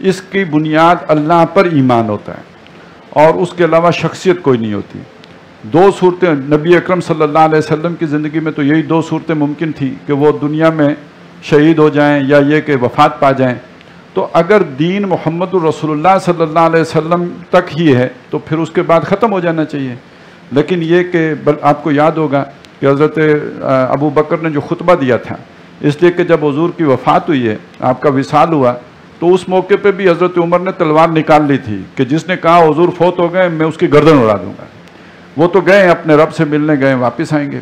اس کی بنیاد اللہ پر ایمان ہوتا ہے اور اس کے علاوہ شخصیت کوئی نہیں ہوتی. دو صورتیں نبی اکرم صلی اللہ علیہ وسلم کی زندگی میں تو یہی دو صورتیں ممکن تھی کہ وہ دنیا میں شہید ہو جائیں یا یہ کہ وفات پا جائیں. تو اگر دین محمد الرسول اللہ صلی اللہ علیہ وسلم تک ہی ہے تو پھر اس کے بعد ختم ہو جانا چاہیے. لیکن یہ کہ آپ کو یاد ہوگا کہ حضرت ابو بکر نے جو خطبہ دیا تھا، اس لیے کہ جب حضور کی وفات ہوئی ہے، آپ کا وصال ہوا، تو اس موقع پہ بھی حضرت عمر نے تلوار نکال لی تھی کہ جس نے کہا حضور فوت ہو گئے میں اس کی گردن اڑا دوں گا. وہ تو گئے اپنے رب سے ملنے گئے، واپس آئیں گے.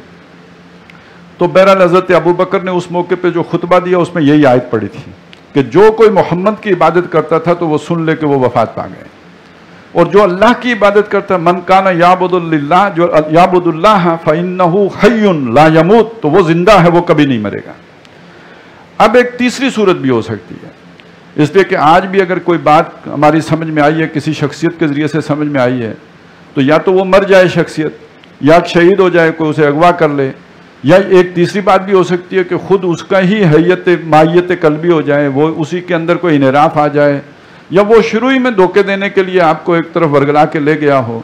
تو بہرحال حضرت ابو بکر نے اس موقع پہ جو خطبہ دیا اس میں یہی آیت پڑھی تھی کہ جو کوئی محمد کی عبادت کرتا تھا تو وہ سن لے کہ وہ وفات پا گئے، اور جو اللہ کی عبادت کرتا ہے من کان یعبد اللہ، جو یعبد اللہ فإنہ حی لا یموت، تو وہ زندہ ہے، وہ کبھی نہیں مرے گا. اب ایک تیسری صورت بھی ہو سکتی ہے، اس لیے کہ آج بھی اگر کوئی بات ہماری سمجھ میں آئی ہے، کسی شخصیت کے ذریعے سے سمجھ میں آئی ہے، تو یا تو وہ مر جائے شخصیت، یا شہید ہو جائے، کوئی اسے اغوا کر لے، یا ایک تیسری بات بھی ہو سکتی ہے کہ خود اس کا ہی حیت مائیت قلبی ہو جائے، وہ اسی کے اندر کوئی انحراف آ جائے، یا وہ شروع ہی میں دھوکے دینے کے لیے آپ کو ایک طرف ورگلا کے لے گیا ہو.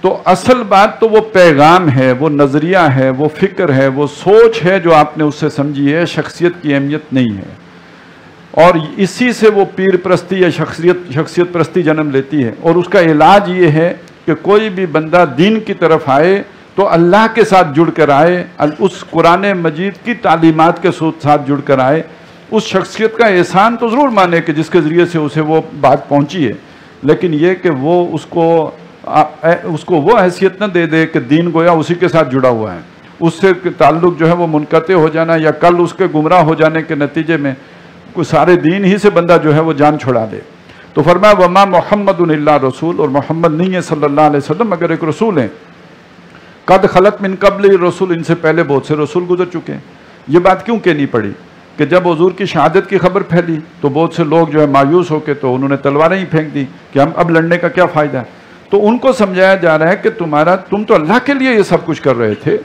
تو اصل بات تو وہ پیغام ہے، وہ نظریہ ہے، وہ فکر ہے، وہ سوچ ہے جو آپ نے اس سے سمجھی ہے، شخصیت کی اہمیت نہیں ہے. اور اسی سے وہ پیر پرستی یا شخصیت پرستی جنم لیتی ہے. اور اس کا علاج یہ ہے کہ کوئی بھی بندہ دین کی طرف آئے تو اللہ کے ساتھ جڑ کر آئے، اس قرآن مجید کی تعلیمات کے ساتھ جڑ کر آئے. اس شخصیت کا احسان تو ضرور مانے کہ جس کے ذریعے سے اسے وہ بات پہنچی ہے، لیکن یہ کہ وہ اس کو وہ حیثیت نہ دے دے کہ دین گویا اسی کے ساتھ جڑا ہوا ہے، اس سے تعلق جو ہے وہ منقطع ہو جانا، یا کل اس کے گمراہ ہو جانے کے نتیجے میں کوئی سارے دین ہی سے بندہ جو ہے وہ جان چھڑا دے. تو فرمایا وما محمد الا رسول، اور محمد نہیں ہے صلی اللہ علیہ وسلم مگر ایک رسول ہیں. قد خلت من قبل رسول، ان سے پہلے بہت سے رسول گزر چکے ہیں. یہ بات کیوں کہنی پڑی کہ جب حضور کی شہادت کی خبر پھیلی تو بہت سے لوگ جو ہے مایوس ہو کے تو انہوں نے تلواریں ہی پھینک دی کہ ہم اب لڑنے کا کیا فائدہ ہے. تو ان کو سمجھایا جا رہا ہے کہ تم تو اللہ کے لیے یہ سب کچھ کر رہے تھے،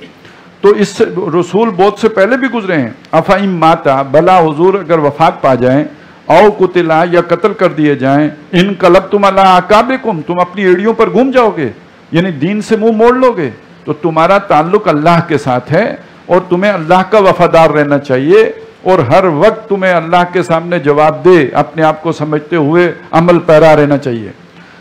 تو اس سے رسول بہت سے پہلے بھی گزرے ہیں. افئن ماتا، بلا حضور اگر وفات پا جائیں، او قتلا یا قتل کر دیے جائیں، انقلبتم علی اعقابکم، تم اپنی ایڑیوں پر گھوم جاؤ گے، یعنی دین سے منہ موڑ لو گے. تو تمہارا تعلق اللہ کے ساتھ ہے اور تمہیں اللہ کا وفادار رہنا چاہیے، اور ہر وقت تمہیں اللہ کے سامنے جواب دے اپنے آپ کو سمجھتے ہوئے عمل پیرا رہنا چاہیے.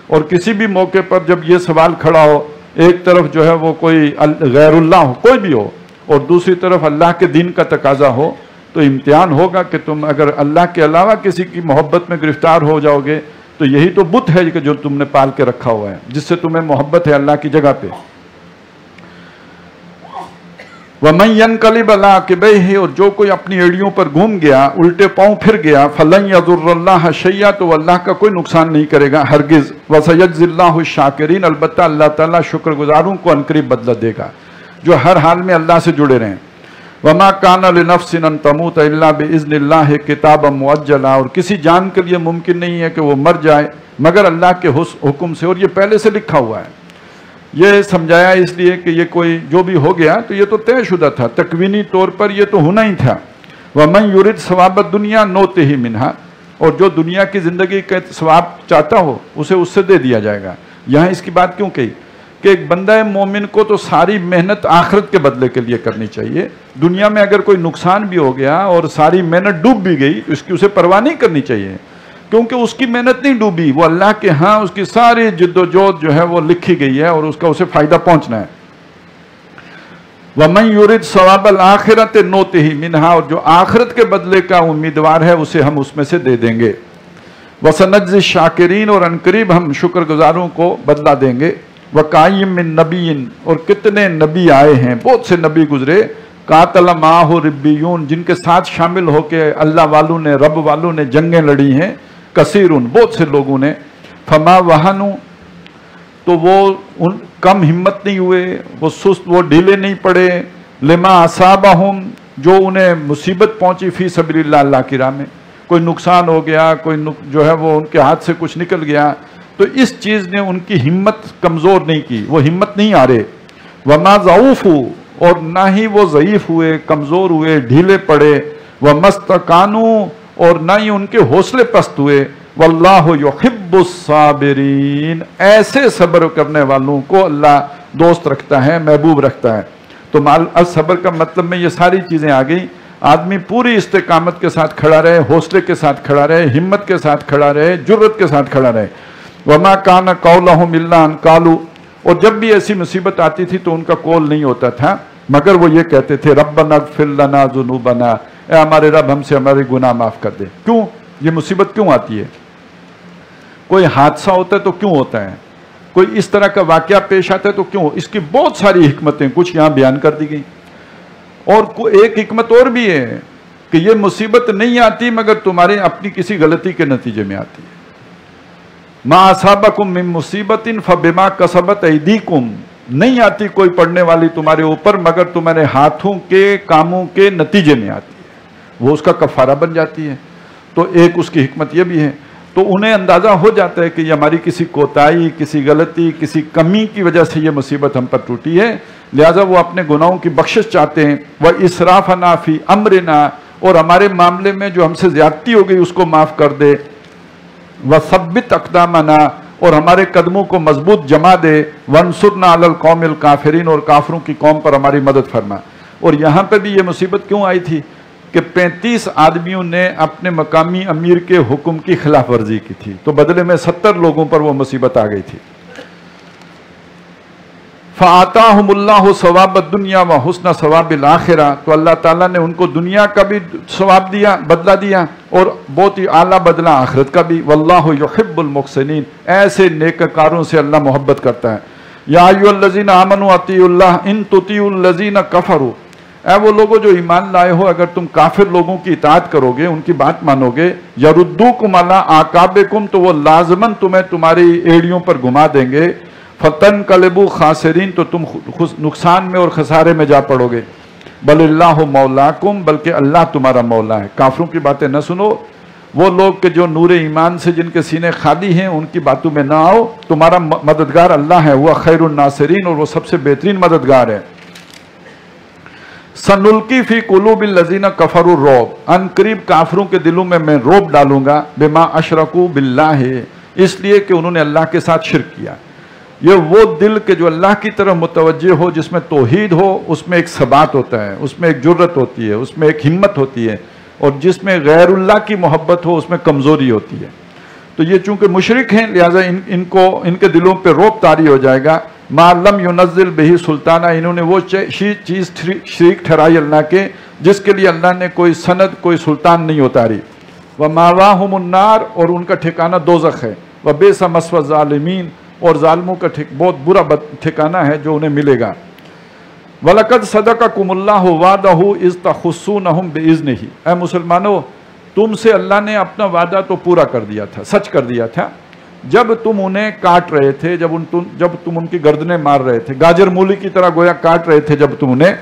اور کسی بھی موقع پر جب یہ سوال کھڑا ہو، ایک طرف جو ہے وہ کوئی غیر اللہ ہو، کوئی بھی ہو، اور دوسری طرف اللہ کے دین کا تقاضا ہو، تو امتحان ہوگا کہ تم اگر اللہ کے علاوہ کسی کی محبت میں گرفتار ہو جاؤ گے تو یہی تو بت ہے کہ جو تم نے پال کے رکھا ہوا ہے، جس سے تمہیں محبت ہے اللہ کی جگہ پہ. وَمَن يَنْقَلِبْ عَلَىٰ عَقِبَيْهِ، اور جو کوئی اپنی ایڑیوں پر گھوم گیا، الٹے پاؤں پھر گیا، فَلَن يَضُرَّ اللَّهَ شَيْئًا، تو اللہ کا کوئی نقصان نہیں کرے گا ہرگز. وَسَيَجْزِي اللَّهُ الشَّاكِرِينَ، البتہ اللہ تعالیٰ شکر گزاروں کو عنقریب بدلہ دے گا جو ہر حال میں اللہ سے جڑے رہیں. وَمَا كَانَ لِنَفْسٍ أَن تَمُوتَ إِلَّا بِإِذْنِ اللَّهِ كِتَابًا مُؤَجَّلًا، اور کسی جان کے لیے ممکن نہیں ہے کہ وہ مر جائے مگر اللہ کے حکم سے، اور یہ پہلے سے لکھا ہوا ہے. یہ سمجھایا اس لیے کہ یہ کوئی جو بھی ہو گیا تو یہ تو طے شدہ تھا، تکوینی طور پر یہ تو ہونا ہی تھا. وَمَن يُرِدْ ثَوَابَ الدُّنْيَا نُؤْتِهِ مِنْهَا، اور جو دنیا کی زندگی کا ثواب چاہتا ہو اسے اس سے دے دیا جائے گا. یہاں اس کی بات کیوں کہی کہ ایک بندہ مومن کو تو ساری محنت آخرت کے بدلے کے لیے کرنی چاہیے. دنیا میں اگر کوئی نقصان بھی ہو گیا اور ساری محنت ڈوب بھی گئی تو اس کی اسے پرواہ نہیں کرنی چاہیے، کیونکہ اس کی محنت نہیں ڈوبی، وہ اللہ کے ہاں اس کی ساری جد و جہد جو ہے وہ لکھی گئی ہے اور اس کا اسے فائدہ پہنچنا ہے. وَمَن يُرِدْ ثَوَابَ الْآخِرَةِ نُؤْتِهِ مِنْهَا، اور جو آخرت کے بدلے کا امیدوار ہے اسے ہم اس میں سے دے دیں گے. وَسَنَجْزِي الشَّاكِرِينَ، اور عنقریب ہم شکر گزاروں کو بدلہ دیں گے. وَكَأَيٍّ مِّن نَبِيٍّ، اور کتنے نبی آئے ہیں، بہت سے نبی گزرے، قَاتَلَ مَعَهُ رِبِّيُّونَ، جن کے ساتھ شامل ہو کے اللہ والوں نے، رب والوں نے جنگیں لڑی ہیں، کثیرون، بہت سے لوگوں نے. فما وہنوا، تو وہ کم ہمت نہیں ہوئے، وہ سست، وہ ڈھیلے نہیں پڑے. لما اصابہم، جو انہیں مصیبت پہنچی، فی سبیل اللہ، اللہ کی راہ میں کوئی نقصان ہو گیا، کوئی جو ہے وہ ان کے ہاتھ سے کچھ نکل گیا، تو اس چیز نے ان کی ہمت کمزور نہیں کی، وہ ہمت نہیں ہارے. وما ضعوفوا، اور نہ ہی وہ ضعیف ہوئے، کمزور ہوئے، ڈھیلے پڑے. وما استکانوا، اور نہ ہی ان کے حوصلے پست ہوئے. واللہ یحب الصابرین، ایسے صبر کرنے والوں کو اللہ دوست رکھتا ہے، محبوب رکھتا ہے۔ تو صبر کا مطلب میں یہ ساری چیزیں آ گئی۔ آدمی پوری استقامت کے ساتھ کھڑا رہے، حوصلے کے ساتھ کھڑا رہے، ہمت کے ساتھ کھڑا رہے، جرت کے ساتھ کھڑا رہے۔ وما کان قولہم الا ان قالوا، اور جب بھی ایسی مصیبت آتی تھی تو ان کا قول نہیں ہوتا تھا مگر وہ یہ کہتے تھے ربنا اغفر لنا ذنوبنا، اے ہمارے رب ہم سے ہمارے گناہ معاف کر دے۔ کیوں یہ مصیبت کیوں آتی ہے؟ کوئی حادثہ ہوتا ہے تو کیوں ہوتا ہے؟ کوئی اس طرح کا واقعہ پیش آتا ہے تو کیوں؟ اس کی بہت ساری حکمتیں کچھ یہاں بیان کر دی گئی۔ اور ایک حکمت اور بھی ہے کہ یہ مصیبت نہیں آتی مگر تمہارے اپنی کسی غلطی کے نتیجے میں آتی ہے۔ ما اصابکم من مصیبت فبما کسبت ایدیکم، نہیں آتی کوئی پڑنے والی تمہارے اوپر مگر تمہارے ہاتھوں کے کاموں کے نتیجے میں آتی ہے، وہ اس کا کفارہ بن جاتی ہے۔ تو ایک اس کی حکمت یہ بھی ہے۔ تو انہیں اندازہ ہو جاتا ہے کہ یہ ہماری کسی کوتاہی، کسی غلطی، کسی کمی کی وجہ سے یہ مصیبت ہم پر ٹوٹی ہے، لہٰذا وہ اپنے گناہوں کی بخشش چاہتے ہیں۔ وَإِسْرَافَنَا فِي أَمْرِنَا، اور ہمارے معاملے میں جو ہم سے زیادتی ہو گئی اس کو معاف کر دے۔ وَثَبِّتْ أَقْدَامَنَا، اور ہمارے قدموں کو مضبوط جما دے۔ وَانصُرْنَا عَلَى الْقَوْمِ الْكَافِرِينَ، اور کافروں کی قوم پر ہماری مدد فرما۔ اور یہاں پہ بھی یہ مصیبت کیوں آئی تھی کہ 35 آدمیوں نے اپنے مقامی امیر کے حکم کی خلاف ورزی کی تھی، تو بدلے میں 70 لوگوں پر وہ مصیبت آ گئی تھی۔ فَآتَاهُمُ اللَّهُ ثَوَابَ الدُّنْيَا وَحُسْنَ ثَوَابِ الْآخِرَةِ، تو اللہ تعالیٰ نے ان کو دنیا کا بھی ثواب دیا، بدلہ دیا، اور بہت ہی اعلیٰ بدلہ آخرت کا بھی۔ وَاللَّهُ يُحِبُّ الْمُحْسِنِينَ، ایسے نیککاروں سے اللہ محبت کرتا ہے۔ یا ایھا الذین آمنوا اطیعوا اللہ ان تطیعوا الذین کفروا، اے وہ لوگوں جو ایمان لائے ہو، اگر تم کافر لوگوں کی اطاعت کرو گے، ان کی بات مانو گے، یردوکم علی اعقابکم، تو وہ لازماً تمہیں تمہاری ایڑیوں پر گھما دیں گے، فتنقلبوا خاسرین، تو تم نقصان میں اور خسارے میں جا پڑو گے۔ بل اللہ مولاکم، بلکہ اللہ تمہارا مولا ہے۔ کافروں کی باتیں نہ سنو، وہ لوگ کہ جو نور ایمان سے جن کے سینے خالی ہیں ان کی باتوں میں نہ آؤ، تمہارا مددگار اللہ ہے، وہ خیر الناصرین، اور وہ سب سے بہترین مددگار ہے۔ سنلقی فی قلوب الذین کفروا الرعب، ان قریب کافروں کے دلوں میں میں رعب ڈالوں گا، بما اشرکوا باللہ، اس لیے کہ انہوں نے اللہ کے ساتھ شرک کیا۔ یہ وہ دل کہ جو اللہ کی طرف متوجہ ہو، جس میں توحید ہو، اس میں ایک ثبات ہوتا ہے، اس میں ایک جرت ہوتی ہے، اس میں ایک ہمت ہوتی ہے، اور جس میں غیر اللہ کی محبت ہو اس میں کمزوری ہوتی ہے۔ تو یہ چونکہ مشرک ہیں لہٰذا ان کے دلوں پہ رعب طاری ہو جائے گا۔ ما لم ينزل بہ سلطانہ، انہوں نے وہ چیز شریک ٹھہرائی اللہ کے جس کے لیے اللہ نے کوئی سند، کوئی سلطان نہیں اتاری۔ وماواہم النار، اور ان کا ٹھکانہ دوزخ ہے۔ وبئس مثوى الظالمین، اور ظالموں کا بہت برا ٹھکانہ ہے جو انہیں ملے گا۔ وَلَقَدْ صَدَقَكُمُ اللَّهُ وَعْدَهُ إِذْ تَحُسُّونَهُم بِإِذْنِهِ، اے مسلمانوں تم سے اللہ نے اپنا وعدہ تو پورا کر دیا تھا، سچ کر دیا تھا، جب تم انہیں کاٹ رہے تھے، جب تم ان کی گردنیں مار رہے تھے، گاجر مولی کی طرح گویا کاٹ رہے تھے جب تم انہیں،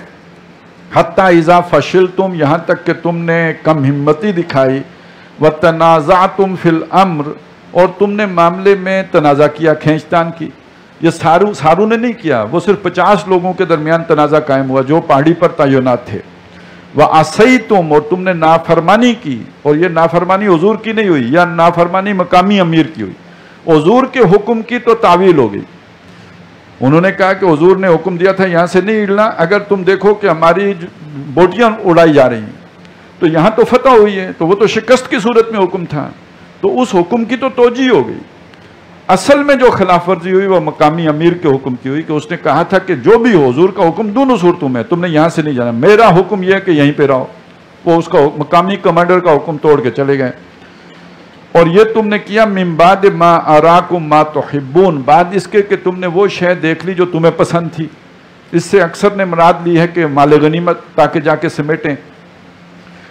حتیٰ اذا فشلتم، یہاں تک کہ تم نے کم ہمتی دکھائی، وتنازعتم فی الامر، اور تم نے معاملے میں تنازع کیا، کھینچتان کی۔ یہ ساروں نے نہیں کیا، وہ صرف 50 لوگوں کے درمیان تنازع قائم ہوا جو پہاڑی پر تعینات تھے۔ وَعَصَيْتُمْ، اور تم نے نافرمانی کی، اور یہ نافرمانی حضور کی نہیں ہوئی، یا نافرمانی مقامی امیر کی ہوئی۔ حضور کے حکم کی تو تعویل ہو گئی، انہوں نے کہا کہ حضور نے حکم دیا تھا یہاں سے نہیں ہلنا، اگر تم دیکھو کہ ہماری بوٹیاں اڑائی جا رہی ہیں تو یہاں تو فتح ہوئی ہے، تو وہ تو شکست کی صورت میں حکم تھا، تو اس حکم کی تو توجیہ ہو گئی۔ اصل میں جو خلاف ورزی ہوئی وہ مقامی امیر کے حکم کی ہوئی کہ اس نے کہا تھا کہ جو بھی ہو حضور کا حکم دونوں صورتوں میں، تم نے یہاں سے نہیں جانا، میرا حکم یہ ہے کہ یہیں پہ رہو۔ وہ اس کا مقامی کمانڈر کا حکم توڑ کے چلے گئے۔ اور یہ تم نے کیا من بعد ما اراکم ما تحبون، بعد اس کے کہ تم نے وہ شے دیکھ لی جو تمہیں پسند تھی۔ اس سے اکثر نے مراد لی ہے کہ مال غنیمت تاکہ جا کے سمیٹیں،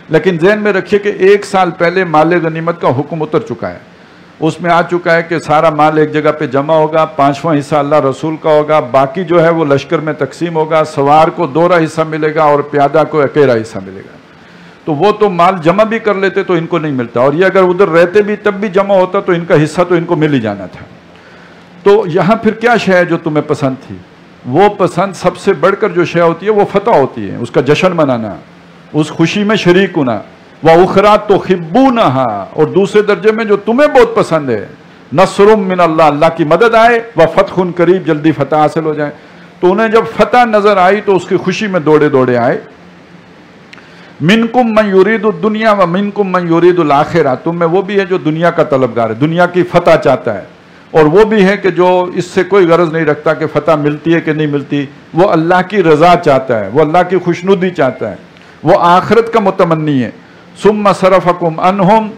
لیکن ذہن میں رکھیے کہ 1 سال پہلے مال غنیمت کا حکم اتر چکا ہے، اس میں آ چکا ہے کہ سارا مال ایک جگہ پہ جمع ہوگا، 5واں حصہ اللہ رسول کا ہوگا، باقی جو ہے وہ لشکر میں تقسیم ہوگا، سوار کو 2 حصہ ملے گا اور پیادہ کو 1 حصہ ملے گا۔ تو وہ تو مال جمع بھی کر لیتے تو ان کو نہیں ملتا، اور یہ اگر ادھر رہتے بھی تب بھی جمع ہوتا تو ان کا حصہ تو ان کو مل ہی جانا تھا۔ تو یہاں پھر کیا شے ہے جو تمہیں پسند تھی؟ وہ پسند سب سے بڑھ کر جو شے ہوتی ہے وہ فتح ہوتی ہے، اس کا جشن منانا، اس خوشی میں شریک ہونا، وَأُخْرَى تُحِبُّونَهَا، اور دوسرے درجے میں جو تمہیں بہت پسند ہے، نصر من اللہ، اللہ کی مدد آئے، وَفَتْحٌ قریب، جلدی فتح حاصل ہو جائے. تو انہیں جب فتح نظر آئی تو اس کی خوشی میں دوڑے دوڑے آئے. مِنْكُمْ مَنْ يُرِيدُ الدُّنْيَا وَمِنْكُمْ مَنْ يُرِيدُ الْآخِرَةَ، تم میں وہ بھی ہے جو دنیا کا طلبگار ہے، دنیا کی فتح چاہتا ہے، اور وہ بھی ہے کہ جو اس سے کوئی غرض نہیں رکھتا کہ فتح ملتی ہے کہ نہیں ملتی، وہ اللہ کی رضا چاہتا ہے، وہ اللہ کی خوشنودی چاہتا ہے، وہ آخرت کا متمنی ہے. ثُمَّ صَرَفَكُمْ عَنْهُمْ،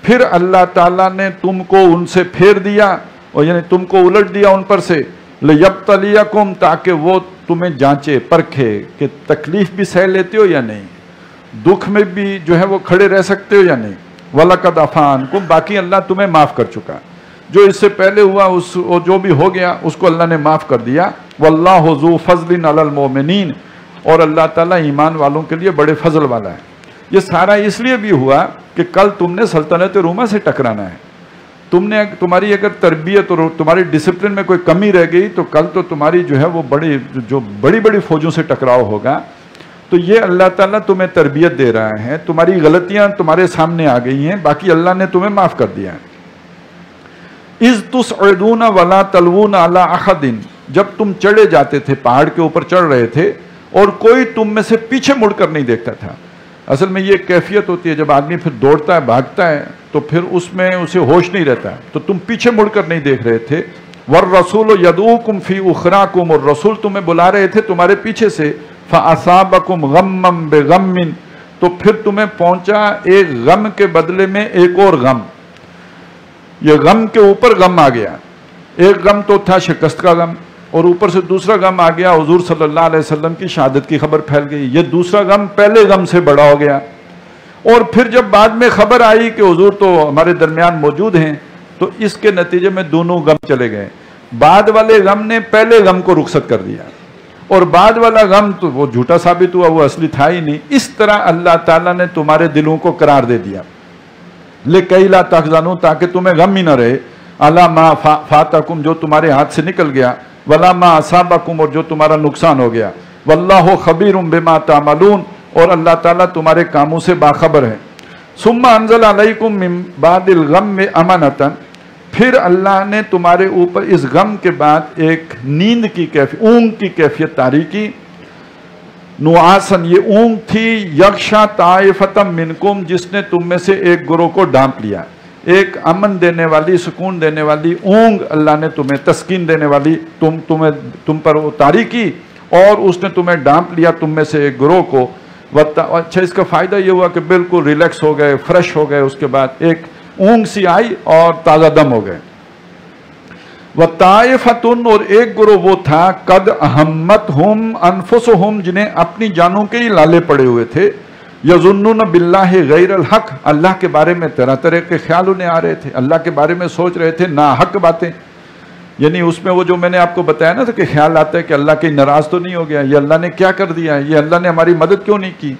پھر اللہ تعالیٰ نے تم کو ان سے پھیر دیا، اور یعنی تم کو الٹ دیا ان پر سے، لِيَبْتَلِيَكُمْ، تاکہ وہ تمہیں جانچے پرکھے کہ تکلیف بھی سہ لیتے ہو یا نہیں، دکھ میں بھی جو ہے وہ کھڑے رہ سکتے ہو یا نہیں. وَلَقَدْ عَفَا عَنْكُمْ، باقی اللہ تمہیں معاف کر چکا، جو اس سے پہلے ہوا جو بھی ہو گیا اس کو اللہ نے معاف کر دیا. وَاللَّهُ ذُو فَضْلٍ عَلَى الْمُؤْمِنِينَ، اور اللہ تعالیٰ ایمان والوں کے لیے بڑے فضل والا ہے. یہ سارا اس لیے بھی ہوا کہ کل تم نے سلطنت روما سے ٹکرانا ہے. تمہاری اگر تربیت اور تمہاری ڈسپلن میں کوئی کمی رہ گئی تو کل تو تمہاری جو ہے وہ بڑی بڑی فوجوں سے ٹکراؤ ہوگا. تو یہ اللہ تعالیٰ تمہیں تربیت دے رہا ہے، تمہاری غلطیاں تمہارے سامنے آ گئی ہیں، باقی اللہ نے تمہیں معاف کر دیا ہے. اِذْ تُصْعِدُونَ وَلَا تَلْوُونَ عَلَىٰ أَحَدٍ، جب تم چڑھے جاتے تھے، پہاڑ کے اوپر چڑھ رہے تھے اور کوئی تم میں سے پیچھے مڑ کر نہیں دیکھتا تھا. اصل میں یہ کیفیت ہوتی ہے جب آدمی پھر دوڑتا ہے بھاگتا ہے تو پھر اس میں اسے ہوش نہیں رہتا، تو تم پیچھے مڑ کر نہیں دیکھ رہے تھے. وَالرَّسُولُ يَدْعُوكُمْ فِي أُخْرَاكُمْ، اور رسول تمہیں بلا رہے تھے تمہارے پیچھے سے. فَأَصَابَكُمْ غَمًّا بِغَمٍّ، تو پھر تمہیں پہنچا ایک غم کے بدلے میں ایک اور غم. یہ غم کے اوپر غم آ گیا. ایک غم تو تھا شکست کا غم، اور اوپر سے دوسرا غم آ گیا، حضور صلی اللہ علیہ وسلم کی شہادت کی خبر پھیل گئی. یہ دوسرا غم پہلے غم سے بڑا ہو گیا. اور پھر جب بعد میں خبر آئی کہ حضور تو ہمارے درمیان موجود ہیں، تو اس کے نتیجے میں دونوں غم چلے گئے. بعد والے غم نے پہلے غم کو رخصت کر دیا، اور بعد والا غم تو وہ جھوٹا ثابت ہوا، وہ اصلی تھا ہی نہیں. اس طرح اللہ تعالیٰ نے تمہارے دلوں کو قرار دے دیا. لِكَيْ لَا تَحْزَنُوا، تاکہ تمہیں غم ہی نہ رہے، عَلَىٰ مَا فَاتَكُمْ، جو تمہارے ہاتھ سے نکل گیا، وَلَا مَا أَصَابَكُمْ، اور جو تمہارا نقصان ہو گیا. وَاللَّهُ خَبِيرٌ بِمَا تَعْمَلُونَ، اور اللہ تعالیٰ تمہارے کاموں سے باخبر ہے. ثُمَّ أَنزَلَ عَلَيْكُم مِّن بَعْدِ الْغَمِّ أَمَنَةً، پھر اللہ نے تمہارے اوپر اس غم کے بعد ایک نیند کی کیفیت، اونگ کی کیفیت طاری کی. نعاسن، یہ اونگ تھی، یغشا طائفۃ منکم، جس نے تم میں سے ایک گروہ کو ڈانپ لیا. ایک امن دینے والی، سکون دینے والی اونگ اللہ نے تمہیں، تسکین دینے والی تم پر طاری کی، اور اس نے تمہیں ڈانپ لیا تم میں سے ایک گروہ کو. اچھا، اس کا فائدہ یہ ہوا کہ بالکل ریلیکس ہو گئے، فریش ہو گئے. اس کے بعد ایک اونگ سی آئی اور تازہ دم ہو گئے. وَطَائِفَةٌ، اور ایک گروہ وہ تھا، قَدْ أَهَمَّتْهُمْ أَنفُسُهُمْ، جنہیں اپنی جانوں کے ہی لالے پڑے ہوئے تھے. يَظُنُّونَ بِاللَّهِ غَيْرَ الْحَقِّ، اللہ کے بارے میں طرح طرح کے خیال انہیں آ رہے تھے، اللہ کے بارے میں سوچ رہے تھے ناحق باتیں. یعنی اس میں وہ جو میں نے آپ کو بتایا نا تھا کہ خیال آتا ہے کہ اللہ کے ناراض تو نہیں ہو گیا، یہ اللہ نے کیا کر دیا، یہ اللہ نے ہماری مدد کیوں نہیں کی.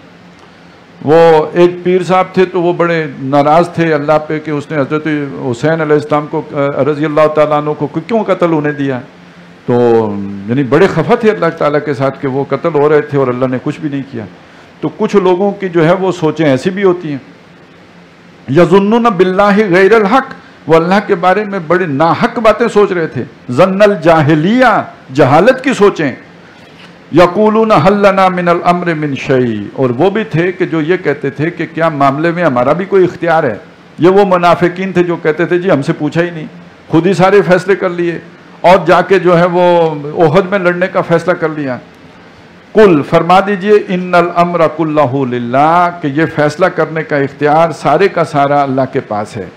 وہ ایک پیر صاحب تھے تو وہ بڑے ناراض تھے اللہ پہ کہ اس نے حضرت حسین علیہ السلام کو رضی اللہ تعالیٰ عنہ کو کیوں قتل ہونے دیا. تو یعنی بڑے خفا تھے اللہ تعالیٰ کے ساتھ کہ وہ قتل ہو رہے تھے اور اللہ نے کچھ بھی نہیں کیا. تو کچھ لوگوں کی جو ہے وہ سوچیں ایسی بھی ہوتی ہیں. یظنون باللہ غیر الحق، وہ اللہ کے بارے میں بڑے ناحق باتیں سوچ رہے تھے. ظن الجاہلیہ، جہالت کی سوچیں. یقولون حل لنا من الامر من شیء، اور وہ بھی تھے کہ جو یہ کہتے تھے کہ کیا معاملے میں ہمارا بھی کوئی اختیار ہے. یہ وہ منافقین تھے جو کہتے تھے جی ہم سے پوچھا ہی نہیں، خود ہی سارے فیصلے کر لیے، اور جا کے جو ہے وہ احد میں لڑنے کا فیصلہ کر لیا. قل، فرما دیجئے، ان الامر کلہ للہ، کہ یہ فیصلہ کرنے کا اختیار سارے کا سارا اللہ کے پاس ہے.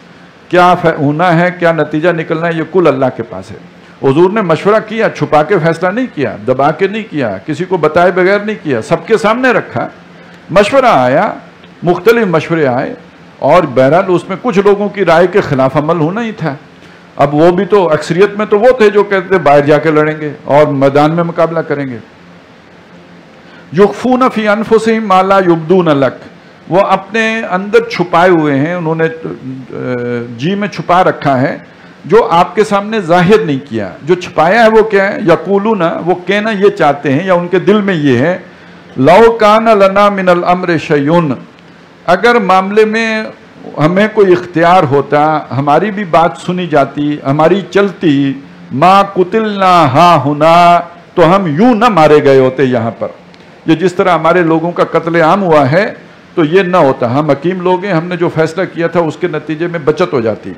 کیا ہونا ہے، کیا نتیجہ نکلنا ہے، یہ کل اللہ کے پاس ہے. حضور نے مشورہ کیا، چھپا کے فیصلہ نہیں کیا، دبا کے نہیں کیا، کسی کو بتائے بغیر نہیں کیا، سب کے سامنے رکھا. مشورہ آیا، مختلف مشورے آئے، اور بہرحال اس میں کچھ لوگوں کی رائے کے خلاف عمل ہونا ہی تھا. اب وہ بھی تو اکثریت میں تو وہ تھے جو کہتے تھے باہر جا کے لڑیں گے اور میدان میں مقابلہ کریں گے. یخفون فی انفسہم ما لا یبدون لک، وہ اپنے اندر چھپائے ہوئے ہیں، انہوں نے جی میں چھپا رکھا ہے جو آپ کے سامنے ظاہر نہیں کیا. جو چھپایا ہے وہ کیا ہے؟ یقولون، وہ کہنا یہ چاہتے ہیں یا ان کے دل میں یہ ہے، لو کان لنا من الامر شیء، اگر معاملے میں ہمیں کوئی اختیار ہوتا، ہماری بھی بات سنی جاتی، ہماری چلتی، ما قتلنا ہا ہنا، تو ہم یوں نہ مارے گئے ہوتے یہاں پر. یہ جس طرح ہمارے لوگوں کا قتل عام ہوا ہے تو یہ نہ ہوتا. ہم حکیم لوگ ہیں، ہم نے جو فیصلہ کیا تھا اس کے نتیجے میں بچت ہو جاتی.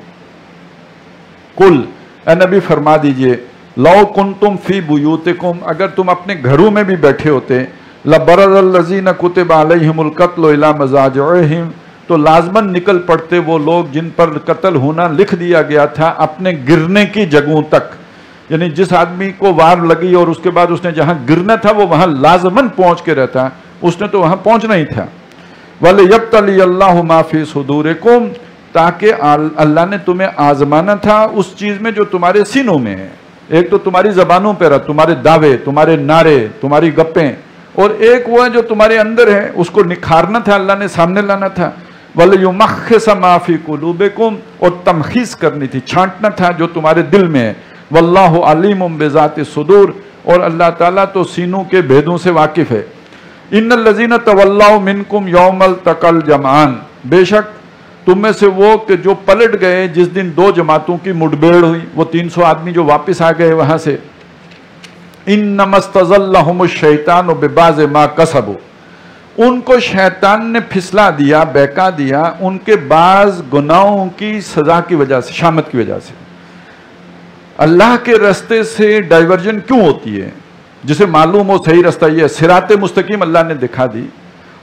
قل، اے نبی فرما دیجئے، لو کنتم فی بیوتکم، اگر تم اپنے گھروں میں بھی بیٹھے ہوتے، لبرز الذین کتب علیہم القتل الی مضاجعہم، تو لازماً نکل پڑتے وہ لوگ جن پر قتل ہونا لکھ دیا گیا تھا اپنے گرنے کی جگہوں تک. یعنی جس آدمی کو وار لگی اور اس کے بعد اس نے جہاں گرنا تھا وہ وہاں لازماً پہنچ کے رہتا، اس نے تو وہاں پہنچنا ہی تھا. وَلِيَبْتَلِيَ اللَّهُ مَا فِي صُدُورِكُمْ، تاکہ اللہ نے تمہیں آزمانا تھا اس چیز میں جو تمہارے سینوں میں ہے. ایک تو تمہاری زبانوں پہ رہا، تمہارے دعوے، تمہارے نعرے، تمہاری گپیں، اور ایک وہ ہے جو تمہارے اندر ہے، اس کو نکھارنا تھا، اللہ نے سامنے لانا تھا. وَلِيُمَحِّصَ مَا فِي قُلُوبِكُمْ، اور تمخیص کرنی تھی، چھانٹنا تھا جو تمہارے دل میں ہے. وَاللَّهُ عَلِيمٌ بِذَاتِ الصُّدُورِ، اور اللہ تعالیٰ تو سینوں کے بھیدوں سے واقف ہے. ان الذین تولوا منکم یوم التقى الجمعان، بے شک تم میں سے وہ کہ جو پلٹ گئے جس دن دو جماعتوں کی مٹبھیڑ ہوئی، وہ 300 آدمی جو واپس آ گئے وہاں سے. انما استزلهم الشیطان ببعض ما کسبوا، ان کو شیطان نے پھسلا دیا، بہکا دیا ان کے بعض گناہوں کی سزا کی وجہ سے، شامت کی وجہ سے. اللہ کے راستے سے ڈائیورجن کیوں ہوتی ہے؟ جسے معلوم ہو صحیح راستہ یہ ہے، صراط مستقیم اللہ نے دکھا دی،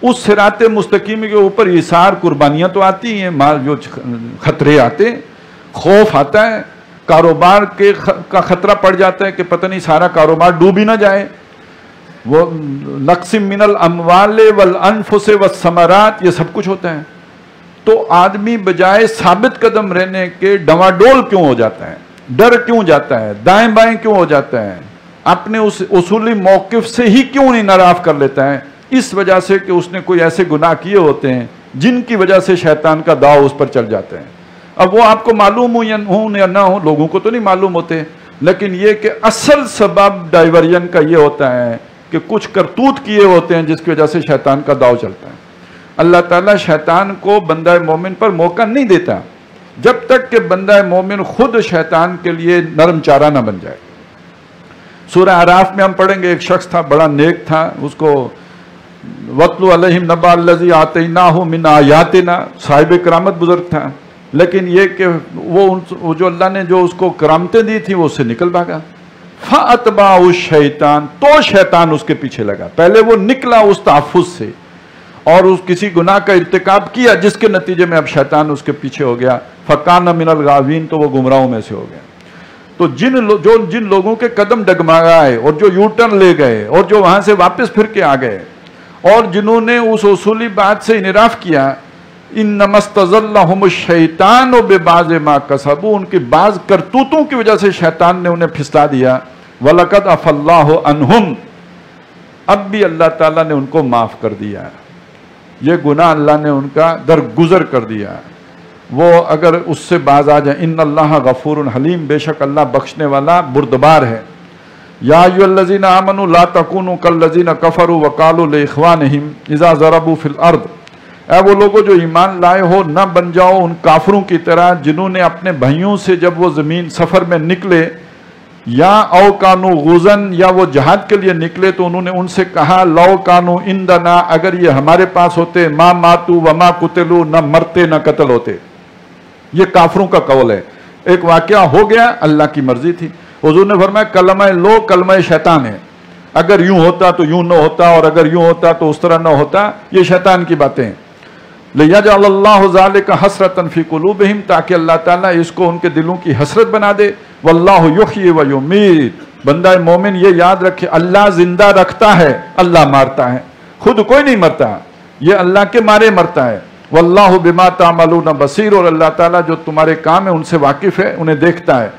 اس صراط مستقیم کے اوپر ایثار، قربانیاں تو آتی ہیں، جو خطرے آتے ہیں، خوف آتا ہے، کاروبار کا خطرہ پڑ جاتا ہے کہ پتہ نہیں سارا کاروبار ڈوب ہی نہ جائے. وہ نقص من الاموال والانفس والثمرات، یہ سب کچھ ہوتا ہے. تو آدمی بجائے ثابت قدم رہنے کے ڈواڈول کیوں ہو جاتا ہے، ڈر کیوں جاتا ہے، دائیں بائیں کیوں ہو جاتا ہے، اپنے اس اصولی موقف سے ہی کیوں انحراف کر لیتا ہے؟ اس وجہ سے کہ اس نے کوئی ایسے گناہ کیے ہوتے ہیں جن کی وجہ سے شیطان کا داؤ اس پر چل جاتا ہے. اب وہ آپ کو معلوم ہو یا نہ ہو، لوگوں کو تو نہیں معلوم ہوتے، لیکن یہ کہ اصل سبب ڈائیورژن کا یہ ہوتا ہے کہ کچھ کرتوت کیے ہوتے ہیں جس کی وجہ سے شیطان کا داؤ چلتا ہے. اللہ تعالیٰ شیطان کو بندہ مومن پر موقع نہیں دیتا جب تک کہ بندہ مومن خود شیطان کے لیے نرم چارہ نہ بن جائے. سورہ اعراف میں ہم پڑھیں گے، ایک شخص تھا بڑا نیک تھا، اس کو وَاتْلُ عَلَيْهِمْ نَبَأَ الَّذِي آتَيْنَاهُ مِنْ آيَاتِنَا، صاحب کرامت بزرگ تھا، لیکن یہ کہ وہ جو اللہ نے جو اس کو کرامتیں دی تھی وہ اس سے نکل بھاگا. فَأَتْبَعَهُ الشَّيْطَانُ، تو شیطان اس کے پیچھے لگا. پہلے وہ نکلا اس تحفظ سے اور اس کسی گناہ کا ارتکاب کیا جس کے نتیجے میں اب شیطان اس کے پیچھے ہو گیا. فَكَانَ مِنَ الْغَاوِينَ، تو وہ گمراہوں میں سے ہو گیا. تو جن لوگوں کے قدم ڈگمگائے اور جو یو ٹرن لے گئے اور جو وہاں سے واپس پھر کے آ گئے اور جنہوں نے اس اصولی بات سے انحراف کیا، انما استزلهم الشیطان ببعض ما کسبوا، ان کی بعض کرتوتوں کی وجہ سے شیطان نے انہیں پھسلا دیا. وَلَقَدْ عَفَا اللَّهُ عَنْهُمْ، اب بھی اللہ تعالیٰ نے ان کو معاف کر دیا، یہ گناہ اللہ نے ان کا درگزر کر دیا. وہ اگر اس سے باز آ جائیں، ان اللہ غفور حلیم، بے شک اللہ بخشنے والا بردبار ہے. یا ایھا الذین آمنوا لا تکونوا کالذین کفروا وقالوا لاخوانہم اذا ضربوا فی الارض، اے وہ لوگوں جو ایمان لائے ہو نہ بن جاؤ ان کافروں کی طرح جنہوں نے اپنے بھائیوں سے جب وہ زمین سفر میں نکلے، یا او کانو غزن، یا وہ جہاد کے لیے نکلے تو انہوں نے ان سے کہا لو کانو عندنا، اگر یہ ہمارے پاس ہوتے، ما ماتوا وما قتلوا، نہ مرتے نہ قتل ہوتے. یہ کافروں کا قول ہے. ایک واقعہ ہو گیا، اللہ کی مرضی تھی. حضور نے فرمایا کلمہ لو کلمہ شیطان ہے، اگر یوں ہوتا تو یوں نہ ہوتا، اور اگر یوں ہوتا تو اس طرح نہ ہوتا. یہ شیطان کی باتیں ہیں. لِيَجْعَلَ اللَّهُ ذَلِكَ حَسْرَةً فِي قُلُوبِهِمْ، تاکہ اللہ تعالیٰ اس کو ان کے دلوں کی حسرت بنا دے. وَاللَّهُ يُحْيِي وَيُمِيتُ، بندہ مومن یہ یاد رکھے اللہ زندہ رکھتا ہے، اللہ مارتا ہے. خود کوئی نہیں مرتا، یہ اللہ کے مارے مرتا ہے. واللہ بما تعملون بصیر، اور اللہ تعالیٰ جو تمہارے کام ہے ان سے واقف ہے، انہیں دیکھتا ہے.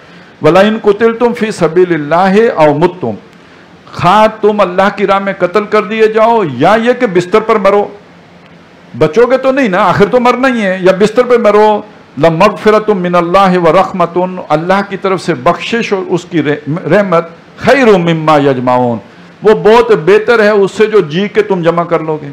وَلَئِن قُتِلْتُمْ فِي سَبِيلِ اللَّهِ أَوْ مُتُّمْ، خواہ تم اللہ کی راہ میں قتل کر دیے جاؤ یا یہ کہ بستر پر مرو، بچو گے تو نہیں نا، آخر تو مرنا ہی ہے، یا بستر پر مرو. لَمَغْفِرَةٌ مِّنَ اللَّهِ وَرَحْمَةٌ، اللہ کی طرف سے بخشش اور اس کی رحمت، خَيْرٌ مِّمَّا يَجْمَعُونَ، وہ بہت بہتر ہے اس سے جو جی کے تم جمع کر لو گے.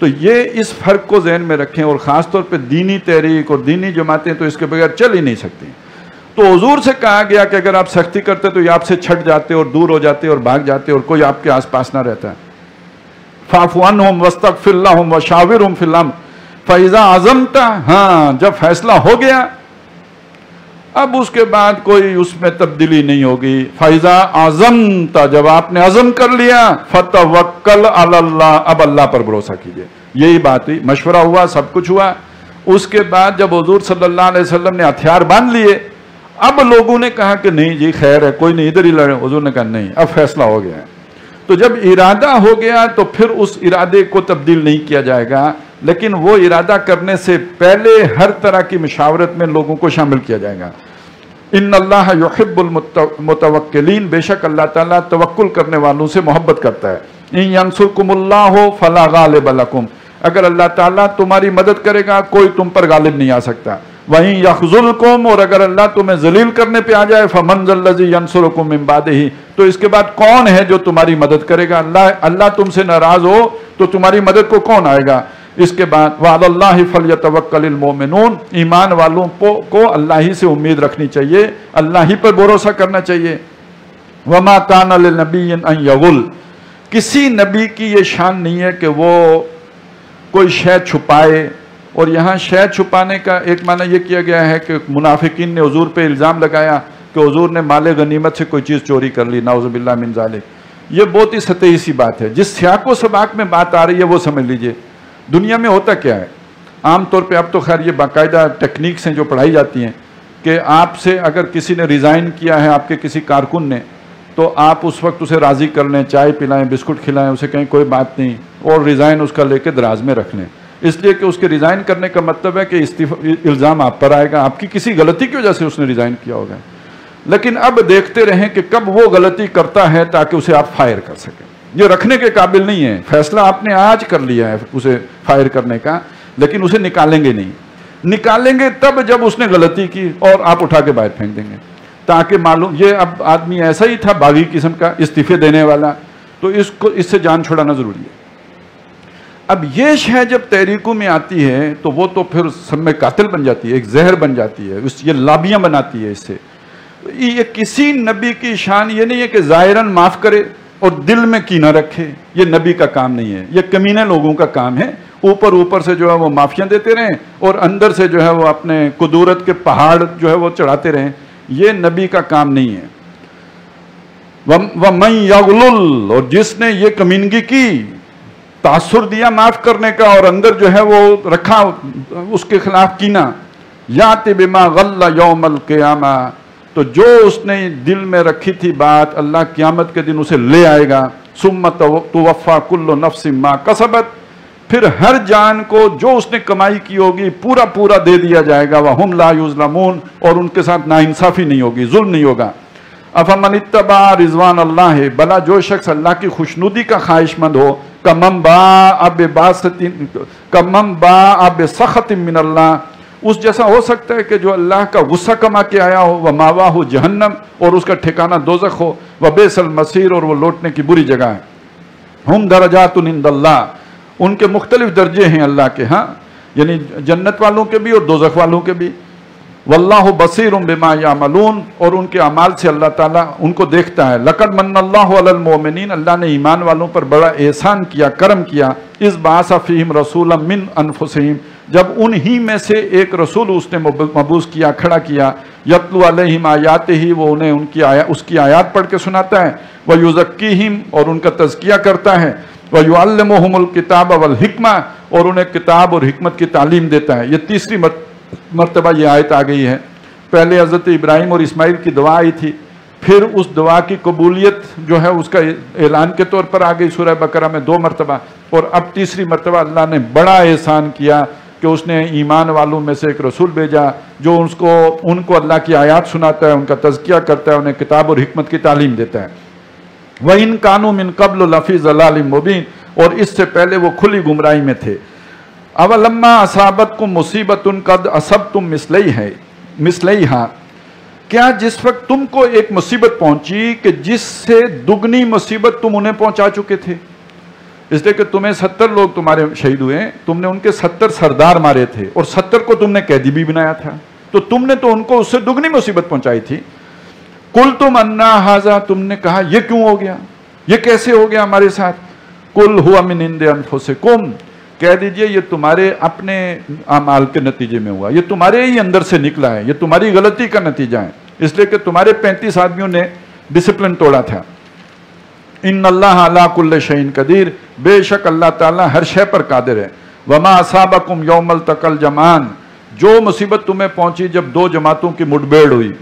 تو یہ اس فرق کو ذہن میں رکھیں، اور خاص طور پہ دینی تحریک اور دینی جماعتیں تو اس کے بغیر چل ہی نہیں سکتی۔ تو حضور سے کہا گیا کہ اگر آپ سختی کرتے تو یہ آپ سے چھٹ جاتے اور دور ہو جاتے اور بھاگ جاتے اور کوئی آپ کے آس پاس نہ رہتا۔ فاعف عنہم واستغفر لہم وشاورہم فی الامر فاذا عزمت، ہاں جب فیصلہ ہو گیا اب اس کے بعد کوئی اس میں تبدیلی نہیں ہوگی۔ فاذا عزمت، جب آپ نے عزم کر لیا، فتوکل علی اللہ، اب اللہ پر بھروسہ کیجئے۔ یہی بات ہوئی، مشورہ ہوا، سب کچھ ہوا۔ اس کے بعد جب حضور صلی اللہ علیہ وسلم نے ہتھیار باندھ لیے، اب لوگوں نے کہا کہ نہیں جی خیر ہے، کوئی نہیں ادھر ہی لڑے۔ حضور نے کہا نہیں، اب فیصلہ ہو گیا ہے۔ تو جب ارادہ ہو گیا تو پھر اس ارادے کو تبدیل نہیں کیا جائے گا، لیکن وہ ارادہ کرنے سے پہلے ہر طرح کی مشاورت میں لوگوں کو شامل کیا جائے گا۔ ان اللہ یحب المتوکلین، بے شک اللہ تعالیٰ توکل کرنے والوں سے محبت کرتا ہے۔ ان ینصرکم اللہ فلا غالب لکم، اگر اللہ تعالیٰ تمہاری مدد کرے گا کوئی تم پر غالب نہیں آ سکتا۔ وَإِن يَخْذُلْكُمْ، اور اگر اللہ تمہیں ذلیل کرنے پہ آ جائے، فَمَنْ ذَا الَّذِي يَنْصُرُكُم مِّن بَعْدِهِ، تو اس کے بعد کون ہے جو تمہاری مدد کرے گا؟ اللہ تم سے ناراض ہو تو تمہاری مدد کو کون آئے گا؟ اس کے بعد وَعَلَى اللَّهِ فَلْيَتَوَكَّلِ الْمُؤْمِنُونَ، ایمان والوں کو اللہ ہی سے امید رکھنی چاہیے، اللہ ہی پر بھروسہ کرنا چاہیے۔ وَمَا كَانَ لِلنَّبِيٍّ أَن يَغُلَّ، کسی نبی کی یہ شان نہیں ہے کہ وہ کوئی شے چھپائے۔ اور یہاں شے چھپانے کا ایک معنی یہ کیا گیا ہے کہ منافقین نے حضور پہ الزام لگایا کہ حضور نے مال غنیمت سے کوئی چیز چوری کر لی، نعوذ باللہ من ذالک۔ یہ بہت ہی سطحی سی بات ہے، جس سیاق و سباق میں بات آ رہی ہے وہ سمجھ لیجئے۔ دنیا میں ہوتا کیا ہے، عام طور پہ اب تو خیر یہ باقاعدہ ٹیکنیکس ہیں جو پڑھائی جاتی ہیں کہ آپ سے اگر کسی نے ریزائن کیا ہے، آپ کے کسی کارکن نے، تو آپ اس وقت اسے راضی کر لیں، چائے پلائیں، بسکٹ کھلائیں، اسے کہیں کوئی بات نہیں، اور ریزائن اس کا لے کے دراز میں رکھ لیں، اس لیے کہ اس کے ریزائن کرنے کا مطلب ہے کہ الزام آپ پر آئے گا، آپ کی کسی غلطی کی وجہ سے اس نے ریزائن کیا ہوگا۔ لیکن اب دیکھتے رہیں کہ کب وہ غلطی کرتا ہے تاکہ اسے آپ فائر کر سکیں۔ یہ رکھنے کے قابل نہیں ہے، فیصلہ آپ نے آج کر لیا ہے اسے فائر کرنے کا، لیکن اسے نکالیں گے نہیں، نکالیں گے تب جب اس نے غلطی کی اور آپ اٹھا کے باہر پھینک دیں گے، تاکہ معلوم یہ اب آدمی ایسا ہی تھا باغی قسم کا، استعفے دینے والا، تو اس سے جان چھڑانا ضروری ہے۔ اب یہ شے جب تحریکوں میں آتی ہے تو وہ تو پھر سب میں قاتل بن جاتی ہے، ایک زہر بن جاتی ہے، یہ لابیاں بناتی ہے۔ اس سے یہ کسی نبی کی شان یہ نہیں ہے کہ ظاہراً معاف کرے اور دل میں کینہ رکھے، یہ نبی کا کام نہیں ہے، یہ کمینے لوگوں کا کام ہے۔ اوپر سے جو ہے وہ معافیاں دیتے رہیں اور اندر سے جو ہے وہ اپنے قدورت کے پہاڑ جو ہے وہ چڑھاتے رہیں، یہ نبی کا کام نہیں ہے۔ وَمَن يَغْلُلْ، اور جس نے یہ کمینگی کی، تاثر دیا معاف کرنے کا اور اندر جو ہے وہ رکھا اس کے خلاف کینہ، یَأْتِ بِمَا غَلَّ يَوْمَ الْقِيَامَةِ، تو جو اس نے دل میں رکھی تھی بات، اللہ قیامت کے دن اسے لے آئے گا۔ ثُمَّ تُوَفَّى كُلُّ نَفْسٍ مَا كَسَبَتْ، پھر ہر جان کو جو اس نے کمائی کی ہوگی پورا دے دیا جائے گا۔ وَهُمْ لَا يُظْلَمُونَ، اور ان کے ساتھ ناانصافی نہیں ہوگی، ظلم نہیں ہوگا۔ افمن اتبع رضوان اللہ، بلا جو شخص اللہ کی خوشنودی کا خواہش مند ہو، کمم باء بسخط من اللہ، اس جیسا ہو سکتا ہے کہ جو اللہ کا غصہ کما کے آیا ہو، وماواہ جہنم، اور اس کا ٹھکانہ دوزخ ہو، وبئس المصیر، اور وہ لوٹنے کی بری جگہ ہے۔ ہم درجات عند اللہ، ان کے مختلف درجے ہیں اللہ کے ہاں، یعنی جنت والوں کے بھی اور دوزخ والوں کے بھی۔ واللہ بصیر بما یعملون، اور ان کے اعمال سے اللہ تعالیٰ ان کو دیکھتا ہے۔ لقد من اللہ علی المؤمنین، اللہ نے ایمان والوں پر بڑا احسان کیا، کرم کیا۔ اذ بعث فیہم رسولا من انفسہم، جب انہی میں سے ایک رسول اس نے مبعوث کیا، کھڑا کیا۔ یتلو علیہم آیاتہ، وہ انہیں اس کی آیات پڑھ کے سناتا ہے۔ ویزکیہم، اور ان کا تزکیہ کرتا ہے۔ ویعلمہم الکتاب والحکمہ، اور انہیں کتاب اور حکمت کی تعلیم دیتا ہے۔ یہ تیسری مرتبہ یہ آیت آ گئی ہے۔ پہلے حضرت ابراہیم اور اسماعیل کی دعا آئی تھی، پھر اس دعا کی قبولیت جو ہے اس کا اعلان کے طور پر آ گئی سورہ بقرہ میں 2 مرتبہ، اور اب تیسری مرتبہ اللہ نے بڑا احسان کیا کہ اس نے ایمان والوں میں سے ایک رسول بھیجا جو ان کو اللہ کی آیات سناتا ہے، ان کا تزکیہ کرتا ہے، انہیں کتاب اور حکمت کی تعلیم دیتا ہے۔ وَإِن كَانُوا مِن قَبْلُ لَفِي ضَلَالٍ مُبِينٍ، اور اس سے پہلے وہ کھلی گمراہی میں تھے۔ اولما اصابتکم مصیبت قد اصبتم مثلیہا، کیا جس وقت تم کو ایک مصیبت پہنچی کہ جس سے دگنی مصیبت تم انہیں پہنچا چکے تھے۔ اس لیے کہ تمہیں 70 لوگ تمہارے شہید ہوئے ہیں، تم نے ان کے 70 سردار مارے تھے اور 70 کو تم نے قیدی بھی بنایا تھا، تو تم نے تو ان کو اس سے دگنی مصیبت پہنچائی تھی۔ کل تم انا ھذا، تم نے کہا یہ کیوں ہو گیا، یہ کیسے ہو گیا ہمارے ساتھ؟ کل ہوا من عند انفسکم، کہہ دیجئے یہ تمہارے اپنے اعمال کے نتیجے میں ہوا، یہ تمہارے ہی اندر سے نکلا ہے، یہ تمہاری غلطی کا نتیجہ ہے، اس لیے کہ تمہارے 35 آدمیوں نے ڈسپلن توڑا تھا۔ ان اللہ علی کل شیء قدیر، بے شک اللہ تعالیٰ ہر شے پر قادر ہے۔ وما اصابکم یوم التقى الجمعان، جو مصیبت تمہیں پہنچی جب دو جماعتوں کی مٹبھیڑ ہوئی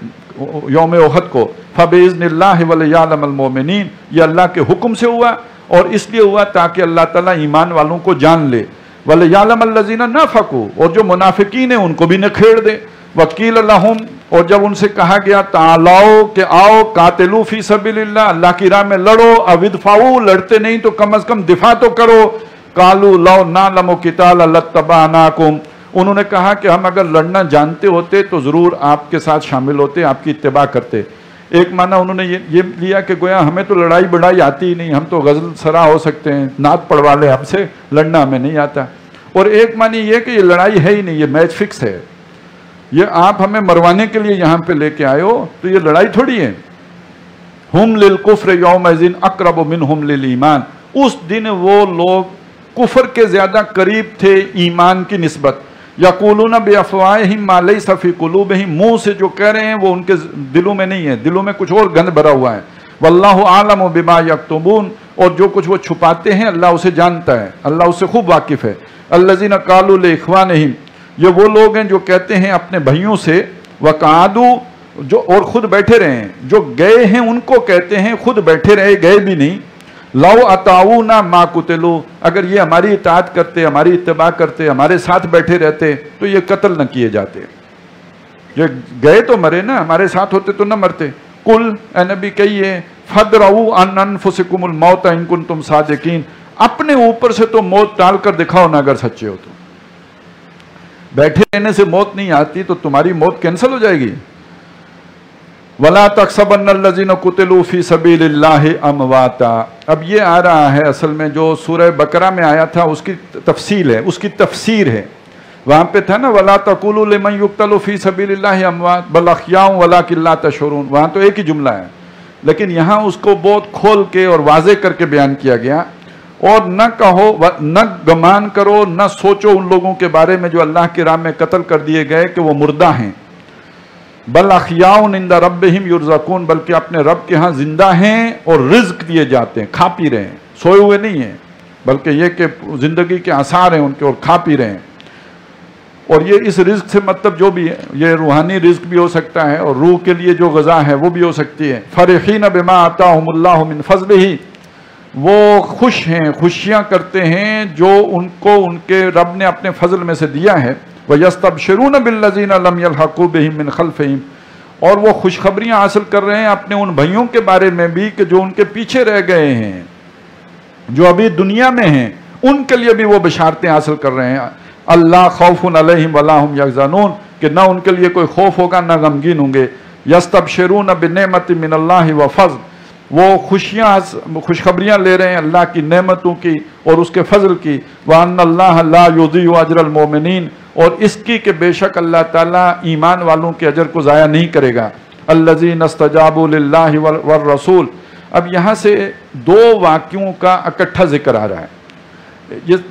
یوم احد کو، فباذن اللہ ولیعلم المؤمنین، یہ اللہ کے حکم سے ہوا اور اس لیے ہوا تاکہ اللہ تعالیٰ ایمان والوں کو جان لے، ولیعلم الذین نافقوا، اور جو منافقین ہیں ان کو بھی نکھیڑ دے، وقیل لہم، اور جب ان سے کہا گیا تعالیٰ کہ آؤ قاتلوا فی سبیل اللہ، اللہ کی راہ میں لڑو، او ادفعوا، لڑتے نہیں تو کم از کم دفاع تو کرو، قالوا لو نعلم قتالا لاتبعناکم، انہوں نے کہا کہ ہم اگر لڑنا جانتے ہوتے تو ضرور آپ کے ساتھ شامل ہوتے، آپ کی اتباع کرتے۔ ایک معنی انہوں نے یہ لیا کہ گویا ہمیں تو لڑائی بڑائی آتی ہی نہیں، ہم تو غزل سرا ہو سکتے ہیں، نعت پڑھوا لے ہم سے، لڑنا ہمیں نہیں آتا۔ اور ایک معنی یہ کہ یہ لڑائی ہے ہی نہیں، یہ میچ فکس ہے، یہ آپ ہمیں مروانے کے لیے یہاں پہ لے کے آئے ہو، تو یہ لڑائی تھوڑی ہے۔ ہم للکفر یومئذ اقرب منہم للایمان، اس دن وہ لوگ کفر کے زیادہ قریب تھے ایمان کی نسبت۔ یقولون بافواہہم ما لیس فی قلوبہم، منہ سے جو کہہ رہے ہیں وہ ان کے دلوں میں نہیں ہے، دلوں میں کچھ اور گند بھرا ہوا ہے۔ واللہ اعلم بما یکتمون، اور جو کچھ وہ چھپاتے ہیں اللہ اسے جانتا ہے، اللہ اسے خوب واقف ہے۔ الذین قالوا لاخوانہم، یہ وہ لوگ ہیں جو کہتے ہیں اپنے بھائیوں سے، وقعدوا، جو اور خود بیٹھے رہے ہیں، جو گئے ہیں ان کو کہتے ہیں خود بیٹھے رہے، گئے بھی نہیں، لو اطاعونا ما قتلوا، اگر یہ ہماری اطاعت کرتے، ہماری اتباع کرتے، ہمارے ساتھ بیٹھے رہتے تو یہ قتل نہ کیے جاتے، یہ گئے تو مرے نا، ہمارے ساتھ ہوتے تو نہ مرتے۔ قل، اے نبی کہیے، فادرؤوا عن انفسکم الموت ان کنتم صادقین، اپنے اوپر سے تو موت ٹال کر دکھاؤ نا اگر سچے ہو تو، بیٹھے رہنے سے موت نہیں آتی تو تمہاری موت کینسل ہو جائے گی۔ وَلَا تَحْسَبَنَّ الَّذِينَ قُتِلُوا فِي سَبِيلِ اللَّهِ أَمْوَاتًا، اب یہ آ رہا ہے اصل میں جو سورہ بقرہ میں آیا تھا اس کی تفصیل ہے، اس کی تفسیر ہے۔ وہاں پہ تھا نا وَلَا تَقُولُوا لِمَنْ يُقْتَلُ فِي سَبِيلِ اللَّهِ أَمْوَاتٌ بَلْ أَحْيَاءٌ وَلَٰكِن لَا تَشْعُرُونَ، وہاں تو ایک ہی جملہ ہے، لیکن یہاں اس کو بہت کھول کے اور واضح کر کے بیان کیا گیا۔ اور نہ کہو، نہ گمان کرو، نہ سوچو ان لوگوں کے بارے میں جو اللہ کی راہ میں قتل کر دیے گئے کہ وہ مردہ ہیں، بل احیاء عند ربہم یرزقون، بلکہ اپنے رب کے ہاں زندہ ہیں اور رزق دیے جاتے ہیں، کھا پی رہے ہیں، سوئے ہوئے نہیں ہیں، بلکہ یہ کہ زندگی کے آثار ہیں ان کے اور کھا پی رہے ہیں۔ اور یہ اس رزق سے مطلب جو بھی ہے، یہ روحانی رزق بھی ہو سکتا ہے اور روح کے لیے جو غذا ہے وہ بھی ہو سکتی ہے۔ فرحین بما آتاہم اللہ من فضلہ، وہ خوش ہیں، خوشیاں کرتے ہیں جو ان کو ان کے رب نے اپنے فضل میں سے دیا ہے۔ وَيَسْتَبْشِرُونَ بِالَّذِينَ لَمْ يَلْحَقُوا بِهِم مِّن خَلْفِهِمْ، اور وہ خوشخبریاں حاصل کر رہے ہیں اپنے ان بھائیوں کے بارے میں بھی کہ جو ان کے پیچھے رہ گئے ہیں، جو ابھی دنیا میں ہیں، ان کے لیے بھی وہ بشارتیں حاصل کر رہے ہیں۔ اللہ خوف علیہم ولا ہم یحزنون، کہ نہ ان کے لیے کوئی خوف ہوگا نہ غمگین ہوں گے۔ یستبشرون بنعمت من اللہ وفضل، وہ خوشخبریاں لے رہے ہیں اللہ کی نعمتوں کی اور اس کے فضل کی۔ وَأَنَّ اللَّهَ لَا يُضِيعُ أَجْرَ الْمُؤْمِنِينَ، اور اس کی کہ بے شک اللہ تعالیٰ ایمان والوں کے اجر کو ضائع نہیں کرے گا۔ الَّذِينَ اسْتَجَابُوا لِلَّهِ وَالرَّسُولِ، اب یہاں سے دو واقعوں کا اکٹھا ذکر آ رہا ہے۔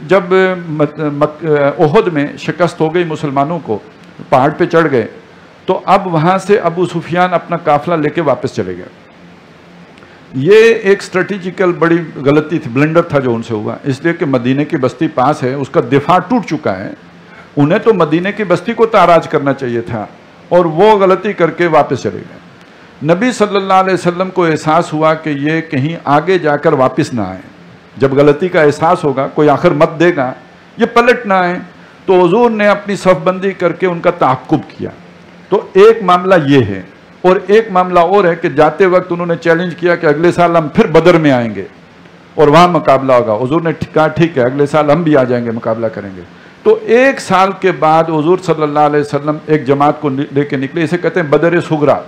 جب احد میں شکست ہو گئی مسلمانوں کو، پہاڑ پہ چڑھ گئے، تو اب وہاں سے ابو سفیان اپنا قافلہ لے کے واپس چلے گئے۔ یہ ایک اسٹریٹجیکل بڑی غلطی تھی، بلنڈر تھا جو ان سے ہوا، اس لیے کہ مدینے کی بستی پاس ہے، اس کا دفاع ٹوٹ چکا ہے، انہیں تو مدینے کی بستی کو تاراج کرنا چاہیے تھا، اور وہ غلطی کر کے واپس چلے گئے۔ نبی صلی اللہ علیہ وسلم کو احساس ہوا کہ یہ کہیں آگے جا کر واپس نہ آئے، جب غلطی کا احساس ہوگا، کوئی آخر مت دے گا، یہ پلٹ نہ آئے، تو حضور نے اپنی صف بندی کر کے ان کا تعاقب کیا۔ تو ایک معاملہ یہ ہے، اور ایک معاملہ اور ہے کہ جاتے وقت انہوں نے چیلنج کیا کہ اگلے سال ہم پھر بدر میں آئیں گے اور وہاں مقابلہ ہوگا۔ حضور نے کہا ٹھیک ہے، اگلے سال ہم بھی آ جائیں گے، مقابلہ کریں گے۔ تو ایک سال کے بعد حضور صلی اللہ علیہ وسلم ایک جماعت کو لے کے نکلے، اسے کہتے ہیں بدر صغریٰ۔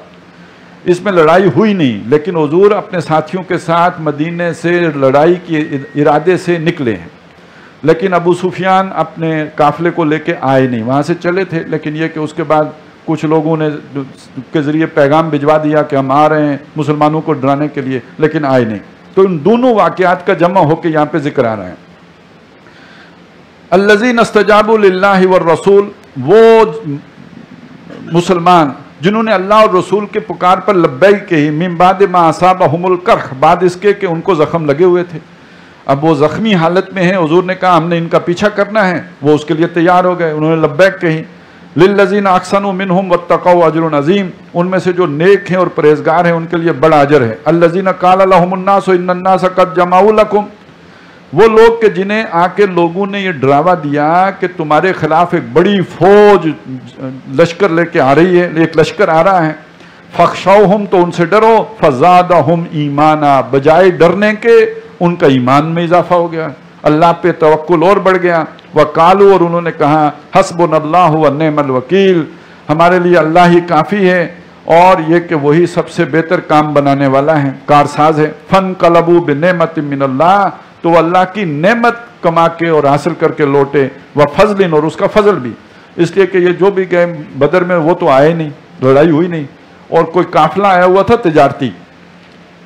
اس میں لڑائی ہوئی نہیں، لیکن حضور اپنے ساتھیوں کے ساتھ مدینے سے لڑائی کے ارادے سے نکلے ہیں، لیکن ابو سفیان اپنے قافلے کو لے کے آئے نہیں، وہاں سے چلے تھے، لیکن یہ کہ اس کے بعد کچھ لوگوں نے کے ذریعے پیغام بھجوا دیا کہ ہم آ رہے ہیں مسلمانوں کو ڈرانے کے لیے، لیکن آئے نہیں۔ تو ان دونوں واقعات کا جمع ہو کے یہاں پہ ذکر آ رہا ہے۔ الذین استجابوا للہ والرسول، وہ مسلمان جنہوں نے اللہ اور رسول کے پکار پر لبیک کہی، من بعد ما اصابہم القرح، بعد اس کے کہ ان کو زخم لگے ہوئے تھے، اب وہ زخمی حالت میں ہیں، حضور نے کہا ہم نے ان کا پیچھا کرنا ہے، وہ اس کے لیے تیار ہو گئے، انہوں نے لبیک کہی۔ للذین احسنوا منہم واتقوا اجر عظیم، ان میں سے جو نیک ہیں اور پرہیزگار ہیں ان کے لیے بڑا اجر ہے۔ الذین قال لهم الناس ان الناس قد جمعوا لكم، وہ لوگ کہ جنہیں آ کے لوگوں نے یہ ڈراوا دیا کہ تمہارے خلاف ایک بڑی فوج لشکر لے کے آ رہی ہے، ایک لشکر آ رہا ہے، فخشوہم، تو ان سے ڈرو، فزادہم ایمانا، بجائے ڈرنے کے ان کا ایمان میں اضافہ ہو گیا، اللہ پہ توکل اور بڑھ گیا۔ وقالوا، اور انہوں نے کہا، حسبنا اللہ ونعم الوکیل، ہمارے لیے اللہ ہی کافی ہے اور یہ کہ وہی سب سے بہتر کام بنانے والا ہے، کارساز ہے۔ فانقلبوا بنعمت من اللہ، تو اللہ کی نعمت کما کے اور حاصل کر کے لوٹے، وفضل، اور اس کا فضل بھی، اس لیے کہ یہ جو بھی گئے بدر میں وہ تو آئے نہیں، لڑائی ہوئی نہیں، اور کوئی قافلہ آیا ہوا تھا تجارتی،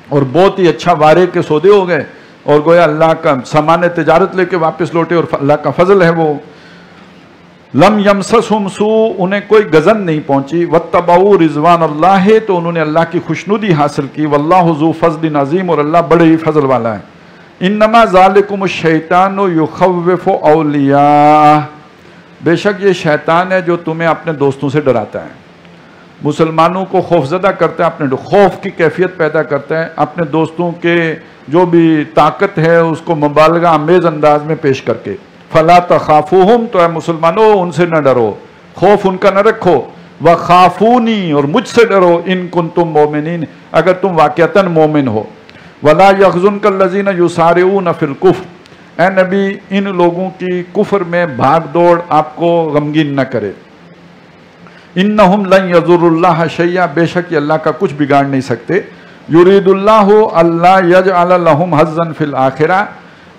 اور بہت ہی اچھا وارے کے سودے ہو گئے، اور گویا اللہ کا سامان تجارت لے کے واپس لوٹے، اور اللہ کا فضل ہے وہ۔ لم یمسسہم سوء، انہیں کوئی غضب نہیں پہنچی، واتبعوا رضوان اللہ، تو انہوں نے اللہ کی خوشنودی حاصل کی، واللہ ذو فضل عظیم، اور اللہ بڑے ہی فضل والا ہے۔ انما ذالکم الشیطان یخوف اولیاء، بے شک یہ شیطان ہے جو تمہیں اپنے دوستوں سے ڈراتا ہے، مسلمانوں کو خوفزدہ کرتا ہے، اپنے خوف کی کیفیت پیدا کرتا ہے، اپنے دوستوں کے جو بھی طاقت ہے اس کو مبالغہ امیز انداز میں پیش کر کے۔ فلا تخافوہم، تو اے مسلمانوں ان سے نہ ڈرو، خوف ان کا نہ رکھو، وخافونی، اور مجھ سے ڈرو، ان کنتم مومنین، اگر تم واقعتاً مومن ہو۔ ولا يحزنك الذين يسارعون في الكفر، اے نبی ان لوگوں کی کفر میں بھاگ دوڑ آپ کو غمگین نہ کرے۔ انہم لن یضروا اللہ شیئا، بے شک یہ اللہ کا کچھ بگاڑ نہیں سکتے۔ یرید اللہ اللہ یجعل لہم حظا فی الآخرہ،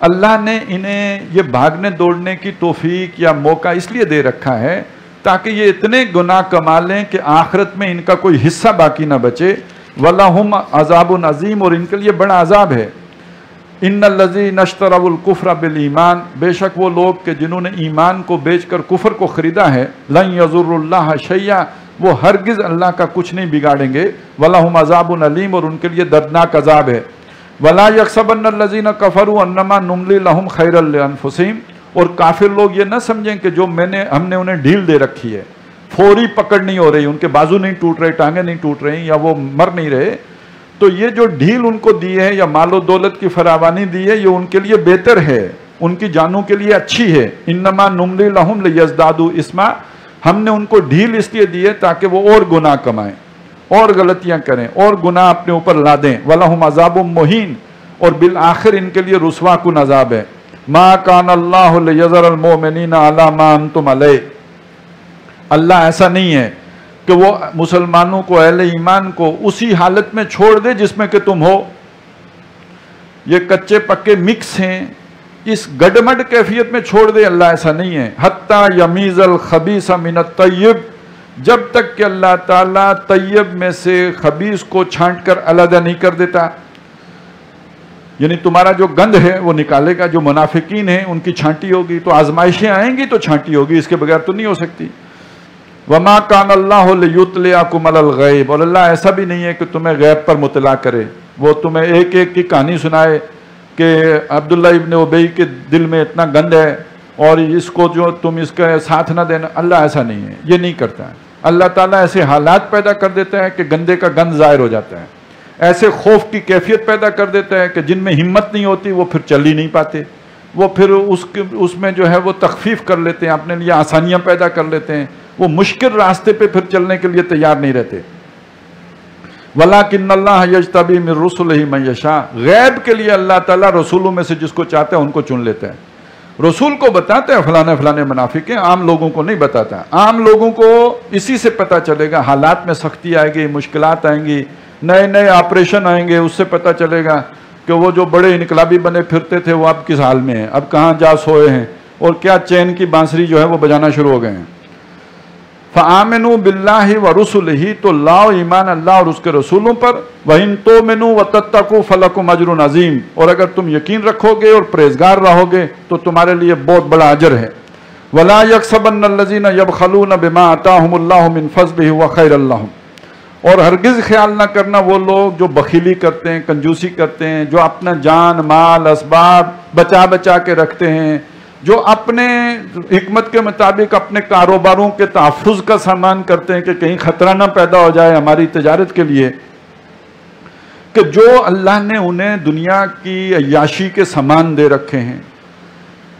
اللہ نے انہیں یہ بھاگنے دوڑنے کی توفیق یا موقع اس لیے دے رکھا ہے تاکہ یہ اتنے گناہ کما لیں کہ آخرت میں ان کا کوئی حصہ باقی نہ بچے۔ وَلَهُمْ عَذَابٌ عَظِيمٌ، اور ان کے لیے بڑا عذاب ہے۔ ان الذین اشتروا الکفر بالایمان، بے شک وہ لوگ کہ جنہوں نے ایمان کو بیچ کر کفر کو خریدا ہے، لن یضروا اللہ شیئا، وہ ہرگز اللہ کا کچھ نہیں بگاڑیں گے۔ وَلَهُمْ عَذَابٌ عَلِيمٌ، اور ان کے لیے دردناک عذاب ہے۔ وَلَا يَحْسَبَنَّ الَّذِينَ كَفَرُوا أَنَّمَا نُمْلِي لَهُمْ خَيْرًا لِأَنفُسِهِمْ، اور کافر لوگ یہ نہ سمجھیں کہ جو ہم نے انہیں ڈھیل دے رکھی ہے، فوری پکڑ نہیں ہو رہی، ان کے بازو نہیں ٹوٹ رہے، ٹانگیں نہیں ٹوٹ رہی، یا وہ مر نہیں رہے، تو یہ جو ڈھیل ان کو دی ہے یا مال و دولت کی فراوانی دی ہے، یہ ان کے لیے بہتر ہے، ان کی جانوں کے لیے اچھی ہے۔ انما نملی لہم لیزدادوا اثما، ہم نے ان کو ڈھیل اس لیے دی ہے تاکہ وہ اور گناہ کمائیں، اور غلطیاں کریں، اور گناہ اپنے اوپر لا دیں۔ وَلَهُمْ عَذَابٌ مُّهِينٌ، اور بالآخر ان کے لیے رسوا کن عذاب ہے۔ مَا كَانَ اللَّهُ لِيَذَرَ الْمُؤْمِنِينَ عَلَىٰ مَا أَنْتُمْ عَلَيْهِ، اللہ ایسا نہیں ہے کہ وہ مسلمانوں کو، اہل ایمان کو اسی حالت میں چھوڑ دے جس میں کہ تم ہو۔ یہ کچے پکے مکس ہیں، اس گڈمڈ کیفیت میں چھوڑ دے، اللہ ایسا نہیں ہے۔ حتیٰ یمیز الخبیث من الطیب، جب تک کہ اللہ تعالیٰ طیب میں سے خبیث کو چھانٹ کر علیحدہ نہیں کر دیتا، یعنی تمہارا جو گند ہے وہ نکالے گا، جو منافقین ہیں ان کی چھانٹی ہوگی، تو آزمائشیں آئیں گی تو چھانٹی ہوگی، اس کے بغیر تو نہیں ہو سکتی۔ وَمَا كَانَ اللَّهُ لِيُطْلِعَكُمْ عَلَى الْغَيْبِ، اور اللہ ایسا بھی نہیں ہے کہ تمہیں غیب پر مطلع کرے، وہ تمہیں ایک ایک کی کہانی سنائے کہ عبداللہ ابن ابی کے دل میں اتنا گند ہے اور اس کو جو تم اس کا ساتھ نہ دینا، اللہ ایسا نہیں ہے، یہ نہیں کرتا ہے۔ اللہ تعالیٰ ایسے حالات پیدا کر دیتا ہے کہ گندے کا گند ظاہر ہو جاتا ہے، ایسے خوف کی کیفیت پیدا کر دیتا ہے کہ جن میں ہمت نہیں ہوتی وہ پھر چل ہی نہیں پاتے، وہ پھر اس میں جو ہے وہ تخفیف کر لیتے ہیں، اپنے لیے آسانیاں پیدا کر لیتے ہیں، وہ مشکل راستے پہ پھر چلنے کے لیے تیار نہیں رہتے۔ وَلَٰكِنَّ اللَّهَ يَجْتَبِي مِن رُّسُلِهِ مَن يَشَاءُ، غیب کے لیے اللہ تعالیٰ رسولوں میں سے جس کو چاہتا ہے ان کو چن لیتا ہے۔ رسول کو بتاتا ہے فلانے فلانے منافق ہیں، عام لوگوں کو نہیں بتاتا۔ عام لوگوں کو اسی سے پتہ چلے گا، حالات میں سختی آئے گی، مشکلات آئیں گی، نئے نئے آپریشن آئیں گے، اس سے پتہ چلے گا کہ وہ جو بڑے انقلابی بنے پھرتے تھے وہ اب کس حال میں ہیں، اب کہاں جا سوئے ہیں، اور کیا چین کی بانسری جو ہے وہ بجانا شروع ہو گئے ہیں۔ فآمنوا باللہ ورسلہ، تو لاؤ ایمان اللہ اور اس کے رسولوں پر، وَإِن تُؤْمِنُوا وَتَتَّقُوا فَلَكُمْ أَجْرٌ عَظِيمٌ، اور اگر تم یقین رکھو گے اور پرہیزگار رہو گے تو تمہارے لیے بہت بڑا اجر ہے۔ وَلَا يَحْسَبَنَّ الَّذِينَ يَبْخَلُونَ بِمَا آتَاهُمُ اللَّهُ مِنْ فَضْلِهِ هُوَ خَيْرًا لَّهُمْ، اور ہرگز خیال نہ کرنا وہ لوگ جو بخیلی کرتے ہیں، کنجوسی کرتے ہیں، جو اپنا جان مال اسباب بچا بچا کے رکھتے ہیں، جو اپنے حکمت کے مطابق اپنے کاروباروں کے تحفظ کا سامان کرتے ہیں کہ کہیں خطرہ نہ پیدا ہو جائے ہماری تجارت کے لیے، کہ جو اللہ نے انہیں دنیا کی عیاشی کے سامان دے رکھے ہیں،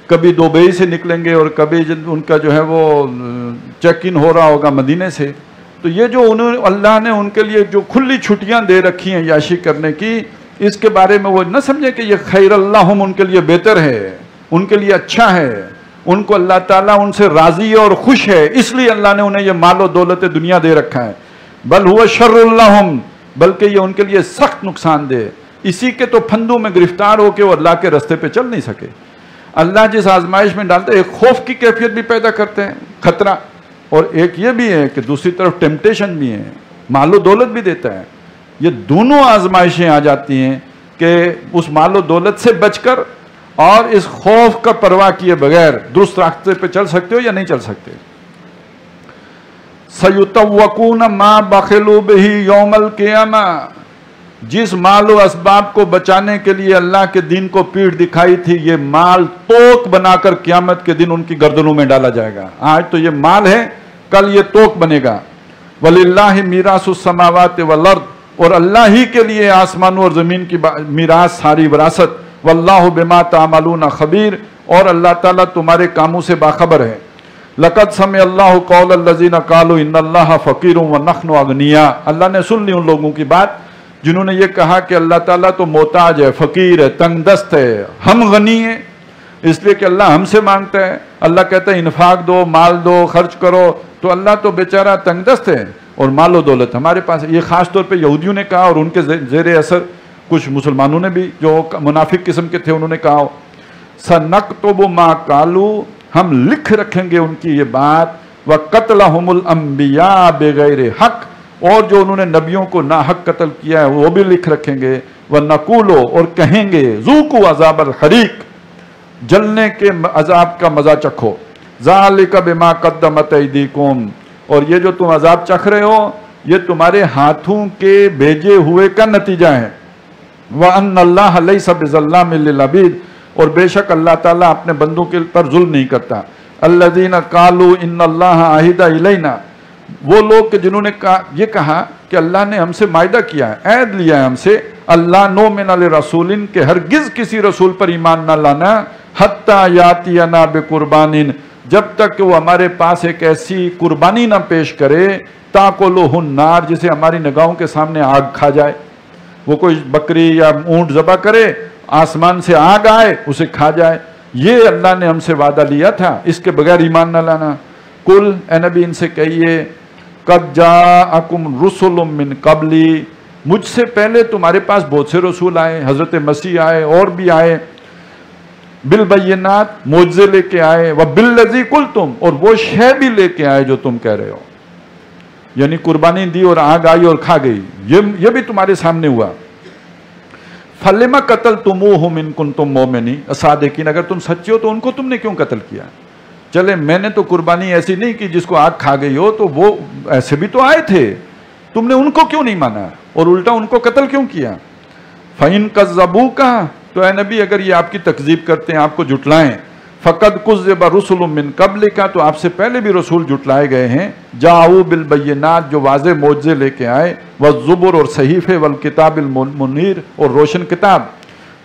کبھی دبئی سے نکلیں گے اور کبھی ان کا جو ہے وہ چیک ان ہو رہا ہوگا مدینے سے، تو یہ جو اللہ نے ان کے لیے جو کھلی چھٹیاں دے رکھی ہیں عیاشی کرنے کی، اس کے بارے میں وہ نہ سمجھے کہ یہ خیر اللہم ان کے لیے بہتر ہے، ان کے لیے اچھا ہے، ان کو اللہ تعالیٰ ان سے راضی اور خوش ہے، اس لیے اللہ نے انہیں یہ مال و دولت دنیا دے رکھا ہے۔ بل ہوا شر اللہم، بلکہ یہ ان کے لیے سخت نقصان دہ، اسی کے تو پھندوں میں گرفتار ہو کے وہ اللہ کے رستے پہ چل نہیں سکے۔ اللہ جس آزمائش میں ڈالتے ہیں ایک خوف کی کیفیت بھی پیدا کرتے ہیں، خطرہ، اور ایک یہ بھی ہے کہ دوسری طرف ٹیمپٹیشن بھی ہے، مال و دولت بھی دیتا ہے۔ یہ دونوں آزمائشیں آ جاتی ہیں کہ اس مال و دولت سے بچ کر اور اس خوف کا پرواہ کیے بغیر درست راستے پہ چل سکتے ہو یا نہیں چل سکتے۔ سَيُطَوَّقُونَ مَا بَخِلُوا بِهِ يَوْمَ الْقِيَامَةِ، جس مال و اسباب کو بچانے کے لیے اللہ کے دین کو پیٹھ دکھائی تھی، یہ مال توق بنا کر قیامت کے دن ان کی گردنوں میں ڈالا جائے گا۔ آج تو یہ مال ہے، کل یہ توق بنے گا۔ وَلِلَّهِ مِيرَاثُ السَّمَاوَاتِ وَالْأَرْضِ، اور اللہ ہی کے لیے آسمانوں اور زمین کی میراث، ساری وراثت۔ وَاللَّهُ بِمَا تَعْمَلُونَ خَبِيرٌ، اور اللہ تعالیٰ تمہارے کاموں سے باخبر ہے۔ لَقَدْ سَمِعَ اللَّهُ قَوْلَ الَّذِينَ قَالُوا إِنَّ اللَّهَ فَقِيرٌ وَنَحْنُ أَغْنِيَاءُ، اللہ نے سن لی ان لوگوں کی بات جنہوں نے یہ کہا کہ اللہ تعالیٰ تو محتاج ہے، فقیر ہے، تنگ دست ہے، ہم غنی ہیں، اس لیے کہ اللہ ہم سے مانگتا ہے۔ اللہ کہتا ہے انفاق دو، مال دو، خرچ کرو، تو اللہ تو بیچارہ تنگ دست ہے اور مال و دولت ہمارے پاس ہے۔ یہ خاص طور پہ یہودیوں نے کہا، اور ان کے زیر اثر کچھ مسلمانوں نے بھی جو منافق قسم کے تھے انہوں نے کہا۔ سَنَكْتُبُ مَا قَالُوا، ہم لکھ رکھیں گے ان کی یہ بات، وَقَتْلَهُمُ الْأَنْبِيَاءَ بِغَيْرِ حق، اور جو انہوں نے نبیوں کو ناحق قتل کیا ہے وہ بھی لکھ رکھیں گے۔ وَنَقُولُ، اور کہیں گے، ذُوقُوا عَذَابَ الْحَرِيقِ، جلنے کے عذاب کا مزہ چکھو۔ ذَلِكَ بِمَا قَدَّمَتْ أَيْدِيكُمْ، اور یہ جو تم عذاب چکھ رہے ہو یہ تمہارے ہاتھوں کے بھیجے ہوئے کا نتیجہ ہے۔ وَأَنَّ اللَّهَ لَيْسَ بِظَلَّامٍ لِّلْعَبِيدِ، اور بے شک اللہ تعالیٰ اپنے بندوں کے پر ظلم نہیں کرتا۔ الَّذِينَ قَالُوا إِنَّ اللَّهَ عَهِدَ إِلَيْنَا، وہ لوگ کہ جنہوں نے یہ کہا کہ اللہ نے ہم سے معاہدہ کیا ہے، عہد لیا ہے ہم سے، اللہ نؤمن لرسول، کہ ہرگز کسی رسول پر ایمان نہ لانا، حتی یاتینا بقربان، جب تک کہ وہ ہمارے پاس ایک ایسی قربانی نہ پیش کرے، تاکلہ النار، جسے ہماری نگاہوں کے سامنے آگ کھا جائے۔ وہ کوئی بکری یا اونٹ ذبح کرے، آسمان سے آگ آئے اسے کھا جائے، یہ اللہ نے ہم سے وعدہ لیا تھا، اس کے بغیر ایمان نہ لانا۔ کل، اے نبی ان سے کہیے، قد جاءکم رسل من قبلی، مجھ سے پہلے تمہارے پاس بہت سے رسول آئے، حضرت مسیح آئے اور بھی آئے، بالبینات، معجزے لے کے آئے، وبالذی قلتم، اور وہ شے بھی لے کے آئے جو تم کہہ رہے ہو، یعنی قربانی دی اور آگ آئی اور کھا گئی، یہ بھی تمہارے سامنے ہوا۔ فَلِمَ قَتَلْتُمُوهُمْ إِن كُنتُم مُؤْمِنِينَ صادقین، اگر تم سچے ہو تو ان کو تم نے کیوں قتل کیا؟ چلے میں نے تو قربانی ایسی نہیں کی جس کو آگ کھا گئی ہو، تو وہ ایسے بھی تو آئے تھے، تم نے ان کو کیوں نہیں مانا اور الٹا ان کو قتل کیوں کیا؟ فَإِن كَذَّبُوكَ، تو اے نبی اگر یہ آپ کی تکذیب کرتے ہیں، آپ کو جھٹلائیں، فَقَدْ كُذِّبَ رُسُلٌ مِّن قَبْلِكَ، تو آپ سے پہلے بھی رسول جھٹلائے گئے ہیں، جاؤ بالبینات، جو واضح معجزے لے کے آئے، والزبر، اور صحیفے، والکتاب المنیر، اور روشن کتاب۔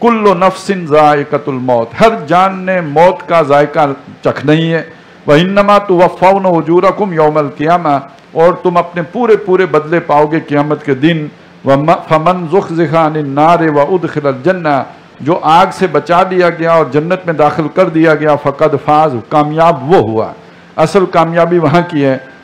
کل نفس ذائقۃ الموت، ہر جان نے موت کا ذائقہ چکھنا ہی ہے۔ وَإِنَّمَا تُوَفَّوْنَ أُجُورَكُمْ يَوْمَ الْقِيَامَةِ، اور تم اپنے پورے بدلے پاؤ گے قیامت کے دن۔ فَمَنْ زُحْزِحَ عَنِ النَّارِ وَأُدْخِلَ الْجَنَّةَ، جو آگ سے بچا دیا گیا اور جنت میں داخل کر دیا گیا، فقد فاز، کامیاب وہ ہوا۔ اصل کامیابی وہاں کی ہے،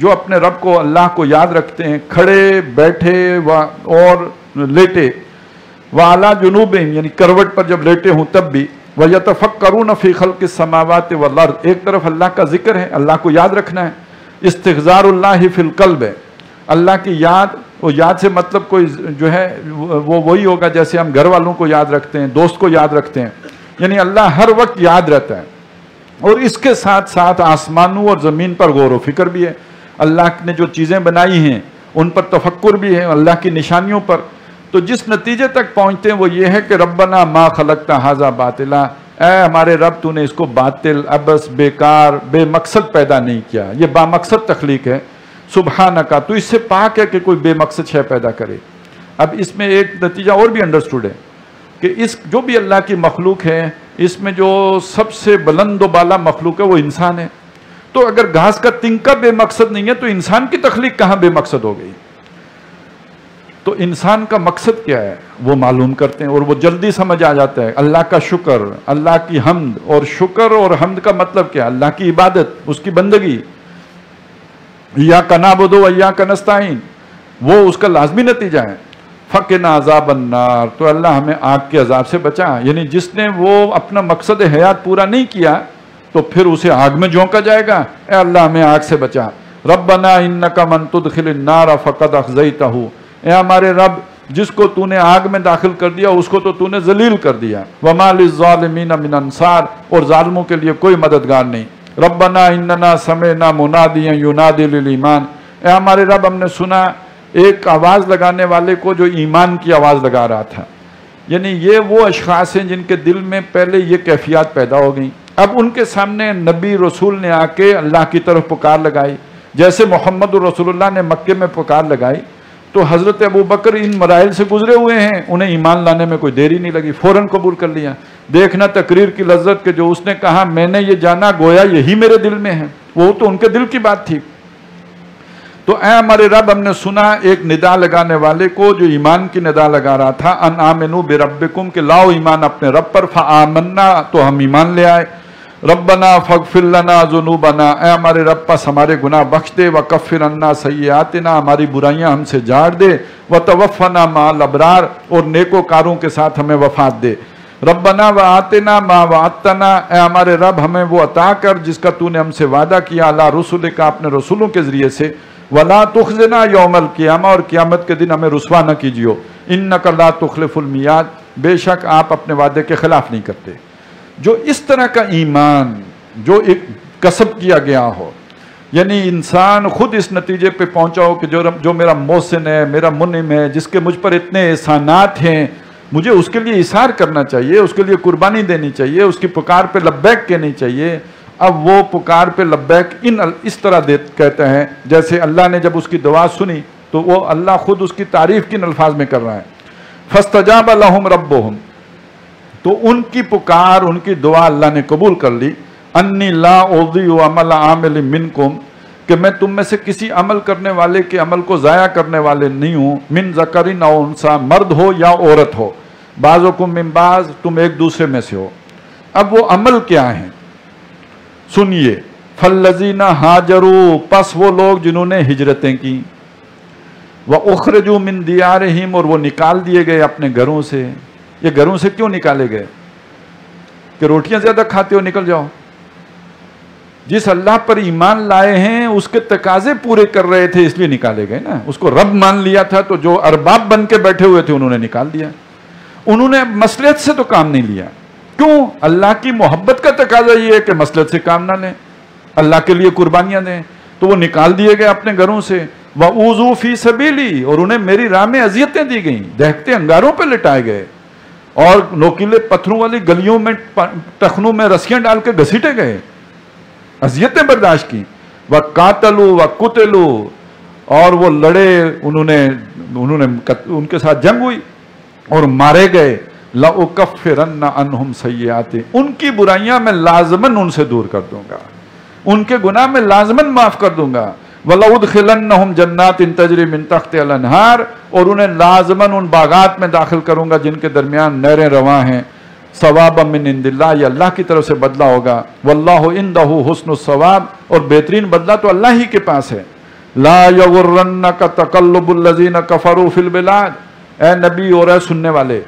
جو اپنے رب کو اللہ کو یاد رکھتے ہیں کھڑے بیٹھے اور لیٹے، وعلی جنوبہم یعنی کروٹ پر جب لیٹے ہوں تب بھی، وَيَتَفَكَّرُونَ فِي خَلْقِ السَّمَاوَاتِ وَالْأَرْضِ، ایک طرف اللہ کا ذکر ہے، اللہ کو یاد رکھنا ہے، استغذار اللہ فی القلب ہے، اللہ کی یاد، وہ یاد سے مطلب کوئی جو ہے وہ وہی ہوگا جیسے ہم گھر والوں کو یاد رکھتے ہیں، دوست کو یاد رکھتے ہیں، یعنی اللہ ہر وقت یاد رہتا ہے، اور اس کے ساتھ ساتھ آسمانوں اور زمین پر غور و فکر بھی ہے، اللہ نے جو چیزیں بنائی ہیں ان پر تفکر بھی ہے، اللہ کی نشانیوں پر۔ تو جس نتیجے تک پہنچتے ہیں وہ یہ ہے کہ ربنا ما خلقت ھذا باطلا، اے ہمارے رب تو نے اس کو باطل، عبث، بیکار، بے مقصد پیدا نہیں کیا، یہ با مقصد تخلیق ہے، سبحانک، تو اس سے پاک ہے کہ کوئی بے مقصد شے پیدا کرے۔ اب اس میں ایک نتیجہ اور بھی انڈرسٹوڈ ہے کہ اس جو بھی اللہ کی مخلوق ہے اس میں جو سب سے بلند و بالا مخلوق ہے وہ انسان ہے، تو اگر گھاس کا تنکا بے مقصد نہیں ہے تو انسان کی تخلیق کہاں بے مقصد ہو گئی؟ تو انسان کا مقصد کیا ہے وہ معلوم کرتے ہیں، اور وہ جلدی سمجھ آ جاتا ہے۔ اللہ کا شکر، اللہ کی حمد، اور شکر اور حمد کا مطلب کیا؟ اللہ کی عبادت، اس کی بندگی، ایاک نعبد و ایاک نستعین، وہ اس کا لازمی نتیجہ ہے۔ فقنا عذاب النار، تو اللہ ہمیں آگ کے عذاب سے بچا، یعنی جس نے وہ اپنا مقصد حیات پورا نہیں کیا تو پھر اسے آگ میں جھونکا جائے گا، اے اللہ ہمیں آگ سے بچا۔ ربنا انک من تدخل النار فقد اخزیتہ، اے ہمارے رب جس کو تو نے آگ میں داخل کر دیا اس کو تو نے ذلیل کر دیا۔ وما للظالمین من انصار، اور ظالموں کے لیے کوئی مددگار نہیں۔ ربنا اننا سمعنا منادیا ینادی للایمان، اے ہمارے رب ہم نے سنا ایک آواز لگانے والے کو جو ایمان کی آواز لگا رہا تھا، یعنی یہ وہ اشخاص ہیں جن کے دل میں پہلے یہ کیفیات پیدا ہو گئیں، اب ان کے سامنے نبی رسول نے آ کے اللہ کی طرف پکار لگائی، جیسے محمد رسول اللہ نے مکے میں پکار لگائی، تو حضرت ابو بکر ان مراحل سے گزرے ہوئے ہیں، انہیں ایمان لانے میں کوئی دیری نہیں لگی، فوراً قبول کر لیا۔ دیکھنا تقریر کی لذت کہ جو اس نے کہا میں نے یہ جانا گویا یہی میرے دل میں ہے، وہ تو ان کے دل کی بات تھی۔ تو اے ہمارے رب ہم نے سنا ایک ندا لگانے والے کو جو ایمان کی ندا لگا رہا تھا، ان آمنو بربکم، کہ لاؤ ایمان اپنے رب پر، فآمنا، تو ہم ایمان لے آئے۔ ربنا فاغفر لنا ذنوبنا، اے ہمارے رب پس ہمارے گناہ بخش دے، وکفر عنا سیئاتنا، ہماری برائیاں ہم سے جھاڑ دے، وتوفنا مع الابرار، اور نیکوکاروں کے ساتھ ہمیں وفات دے۔ ربنا وآتنا ما وعدتنا، اے ہمارے رب ہمیں وہ عطا کر جس کا تو نے ہم سے وعدہ کیا، علی رسولک، اپنے رسولوں کے ذریعے سے، ولا تخزنا یوم القیامہ، اور قیامت کے دن ہمیں رسوا نہ کیجیو، انک لا تخلف المیعاد، بے شک آپ اپنے وعدے کے خلاف نہیں کرتے۔ جو اس طرح کا ایمان جو ایک کسب کیا گیا ہو، یعنی انسان خود اس نتیجے پہ پہنچا ہو کہ جو میرا محسن ہے، میرا منعم ہے، جس کے مجھ پر اتنے احسانات ہیں، مجھے اس کے لیے اثار کرنا چاہیے، اس کے لیے قربانی دینی چاہیے، اس کی پکار پہ لبیک کہنی چاہیے۔ اب وہ پکار پہ لبیک اس طرح کہتا ہے جیسے اللہ نے جب اس کی دعا سنی تو وہ اللہ خود اس کی تعریف کن الفاظ میں کر رہا ہے، فاستجاب لهم ربهم، تو ان کی پکار، ان کی دعا اللہ نے قبول کر لی۔ انی لا اضیع عمل عامل منکم، کہ میں تم میں سے کسی عمل کرنے والے کے عمل کو ضائع کرنے والے نہیں ہوں، من ذکر او انثی، مرد ہو یا عورت ہو، بعضکم من بعض، تم ایک دوسرے میں سے ہو۔ اب وہ عمل کیا ہیں سنیے، فالذین ہاجروا، پس وہ لوگ جنہوں نے ہجرتیں کی، وَأُخْرِجُوا مِن دِيَارِهِمْ، اور وہ نکال دیے گئے اپنے گھروں سے۔ یہ گھروں سے کیوں نکالے گئے؟ کہ روٹیاں زیادہ کھاتے ہو نکل جاؤ؟ جس اللہ پر ایمان لائے ہیں اس کے تقاضے پورے کر رہے تھے اس لیے نکالے گئے نا، اس کو رب مان لیا تھا تو جو ارباب بن کے بیٹھے ہوئے تھے انہوں نے نکال دیا، انہوں نے مصلحت سے تو کام نہیں لیا۔ کیوں؟ اللہ کی محبت کا تقاضا یہ ہے کہ مصلحت سے کام نہ لیں، اللہ کے لیے قربانیاں دیں، تو وہ نکال دیے گئے اپنے گھروں سے۔ وَأُوذُوا فِي سَبِيلِي، اور انہیں میری راہ میں اذیتیں دی گئیں، دہکتے انگاروں پہ لٹائے گئے، اور نوکیلے پتھروں والی گلیوں میں ٹخنوں میں رسیاں ڈال کے گھسیٹے گئے، اذیتیں برداشت کی۔ وَقَاتَلُوا وَقُتِلُوا، اور وہ لڑے، انہوں نے ان کے ساتھ جنگ ہوئی اور مارے گئے۔ لَأُكَفِّرَنَّ عَنْهُمْ سَيِّئَاتِهِمْ، ان کی برائیاں میں لازماً ان سے دور کر دوں گا، ان کے گناہ میں لازماً معاف کر دوں گا۔ وَلَأُدْخِلَنَّهُمْ جَنَّاتٍ تَجْرِي مِن تَحْتِهَا الْأَنْهَارُ، اور انہیں لازماً ان باغات میں داخل کروں گا جن کے درمیان نہریں رواں ہیں۔ ثوابا من عند اللہ، یہ اللہ کی طرف سے بدلہ ہوگا۔ واللہ عنده حسن الثواب، اور بہترین بدلہ تو اللہ ہی کے پاس ہے۔ لا یغرنک تقلب الذین کفروا فی البلاد، اے نبی اور اے سننے والے،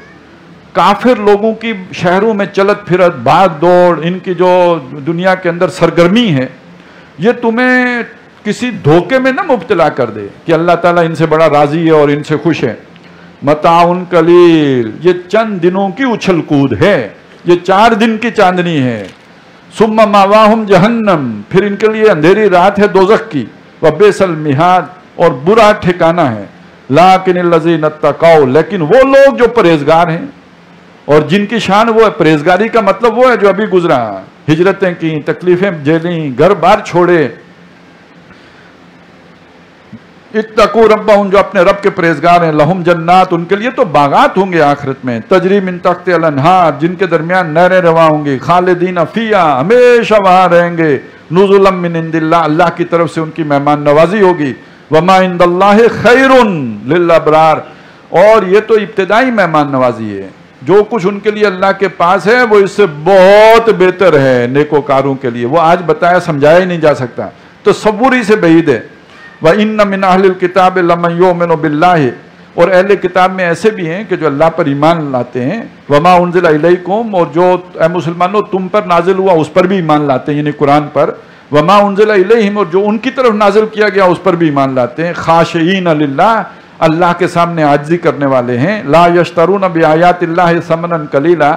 کافر لوگوں کی شہروں میں چلت پھرت، بھاگ دوڑ، ان کی جو دنیا کے اندر سرگرمی ہے، یہ تمہیں کسی دھوکے میں نہ مبتلا کر دے کہ اللہ تعالیٰ ان سے بڑا راضی ہے اور ان سے خوش ہے۔ متاع قلیل، یہ چند دنوں کی اچھل کود ہے، یہ 4 دن کی چاندنی ہے۔ ثم ماواہم جہنم، پھر ان کے لیے اندھیری رات ہے دوزخ کی۔ وبئس المہاد، اور برا ٹھکانہ ہے۔ لیکن الذین اتقوا، لیکن وہ لوگ جو پرہیزگار ہیں، اور جن کی شان وہ ہے، پرہیزگاری کا مطلب وہ ہے جو ابھی گزرا، ہجرتیں کی، تکلیفیں جھیلیں، گھر بار چھوڑے۔ اتقوا ربہم، جو اپنے رب کے پرہیزگار ہیں، لہم جنات، ان کے لیے تو باغات ہوں گے آخرت میں، تجری من تحتہا الانہار، جن کے درمیان نہریں رواں ہوں گی، خالدین فیہا، ہمیشہ وہاں رہیں گے، نزلا من عند اللہ، اللہ کی طرف سے ان کی مہمان نوازی ہوگی۔ وما عند اللہ خیر للابرار، اور یہ تو ابتدائی مہمان نوازی ہے، جو کچھ ان کے لیے اللہ کے پاس ہے وہ اس سے بہت بہتر ہے نیکوکاروں کے لیے، وہ آج بتایا سمجھایا ہی نہیں جا سکتا، تصور ہی سے بعید ہے۔ وَإِنَّ مِنْ أَهْلِ الْكِتَابِ لَمَنْ يُؤْمِنُ بِاللَّهِ، اور اہل کتاب میں ایسے بھی ہیں کہ جو اللہ پر ایمان لاتے ہیں۔ وَمَا أُنزِلَ إِلَيْكُمْ، اور جو اے مسلمانوں تم پر نازل ہوا اس پر بھی ایمان لاتے ہیں، یعنی قرآن پر۔ وَمَا أُنزِلَ إِلَيْهِمْ، اور جو ان کی طرف نازل کیا گیا اس پر بھی ایمان لاتے ہیں۔ خاشعین للہ، اللہ کے سامنے عاجزی کرنے والے ہیں۔ لا یشترون بآیات اللہ ثمنا قلیلا،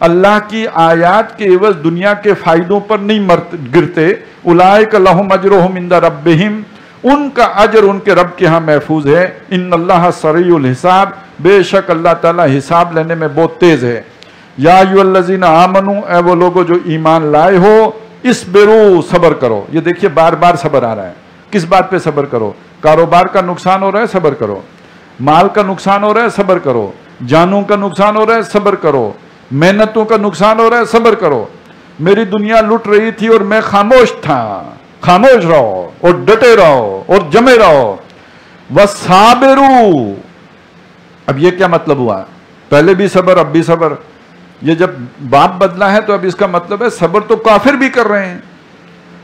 اللہ کی آیات کے عوض دنیا کے فائدوں پر نہیں گرتے۔ اولئک لہم اجرہم عند ربہم، ان کا اجر ان کے رب کے ہاں محفوظ ہے۔ ان اللہ سریع الحساب، بے شک اللہ تعالیٰ حساب لینے میں بہت تیز ہے۔ یا ایھا الذین آمنوا، اے وہ لوگو جو ایمان لائے ہو، اصبروا، صبر کرو۔ یہ دیکھیے بار بار صبر آ رہا ہے، کس بات پہ صبر کرو؟ کاروبار کا نقصان ہو رہا ہے، صبر کرو۔ مال کا نقصان ہو رہا ہے، صبر کرو۔ جانوں کا نقصان ہو رہا ہے، صبر کرو۔ محنتوں کا نقصان ہو رہا ہے، صبر کرو۔ میری دنیا لٹ رہی تھی اور میں خاموش تھا، خاموش رہو اور ڈٹے رہو اور جمے رہو۔ وَصَابِرُوا، اب یہ کیا مطلب ہوا؟ پہلے بھی صبر، اب بھی صبر۔ یہ جب باپ بدلا ہے تو اب اس کا مطلب ہے صبر تو کافر بھی کر رہے ہیں۔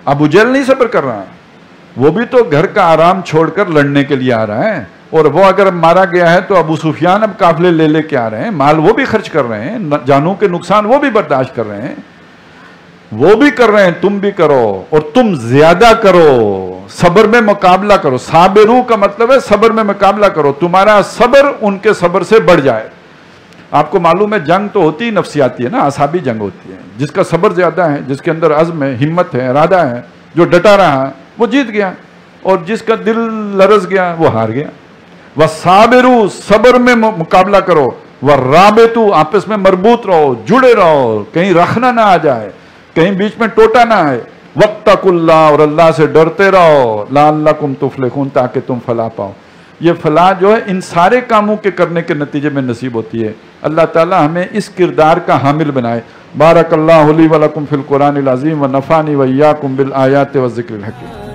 ابو جہل نہیں صبر کر رہا، وہ بھی تو گھر کا آرام چھوڑ کر لڑنے کے لیے آ رہا ہے، اور وہ اگر مارا گیا ہے تو ابو سفیان اب قافلے لے کے آ رہے ہیں، مال وہ بھی خرچ کر رہے ہیں، جانوں کے نقصان وہ بھی برداشت کر رہے ہیں، وہ بھی کر رہے ہیں، تم بھی کرو، اور تم زیادہ کرو، صبر میں مقابلہ کرو۔ صابرو کا مطلب ہے صبر میں مقابلہ کرو، تمہارا صبر ان کے صبر سے بڑھ جائے۔ آپ کو معلوم ہے جنگ تو ہوتی نفسیاتی ہے نا، اعصابی جنگ ہوتی ہے۔ جس کا صبر زیادہ ہے، جس کے اندر عزم ہے، ہمت ہے، ارادہ ہے، جو ڈٹا رہا وہ جیت گیا، اور جس کا دل لرز گیا وہ ہار گیا۔ وَصَابِرُوا، صبر میں مقابلہ کرو۔ وَرَابِطُوا، آپس میں مربوط رہو، جڑے رہو، کہیں رکھنا نہ آ جائے، کہیں بیچ میں ٹوٹا نہ آئے۔ وَاتَّقُوا اللَّهَ، اور اللہ سے ڈرتے رہو، لَعَلَّكُمْ تُفْلِحُونَ، تاکہ تم فلاح پاؤ۔ یہ فلاح جو ہے ان سارے کاموں کے کرنے کے نتیجے میں نصیب ہوتی ہے۔ اللہ تعالی ہمیں اس کردار کا حامل بنائے۔ بارک اللہ لی و لکم فی القرآن العظیم و نفعنی و ایاکم بالآیات و ذکر الحکیم۔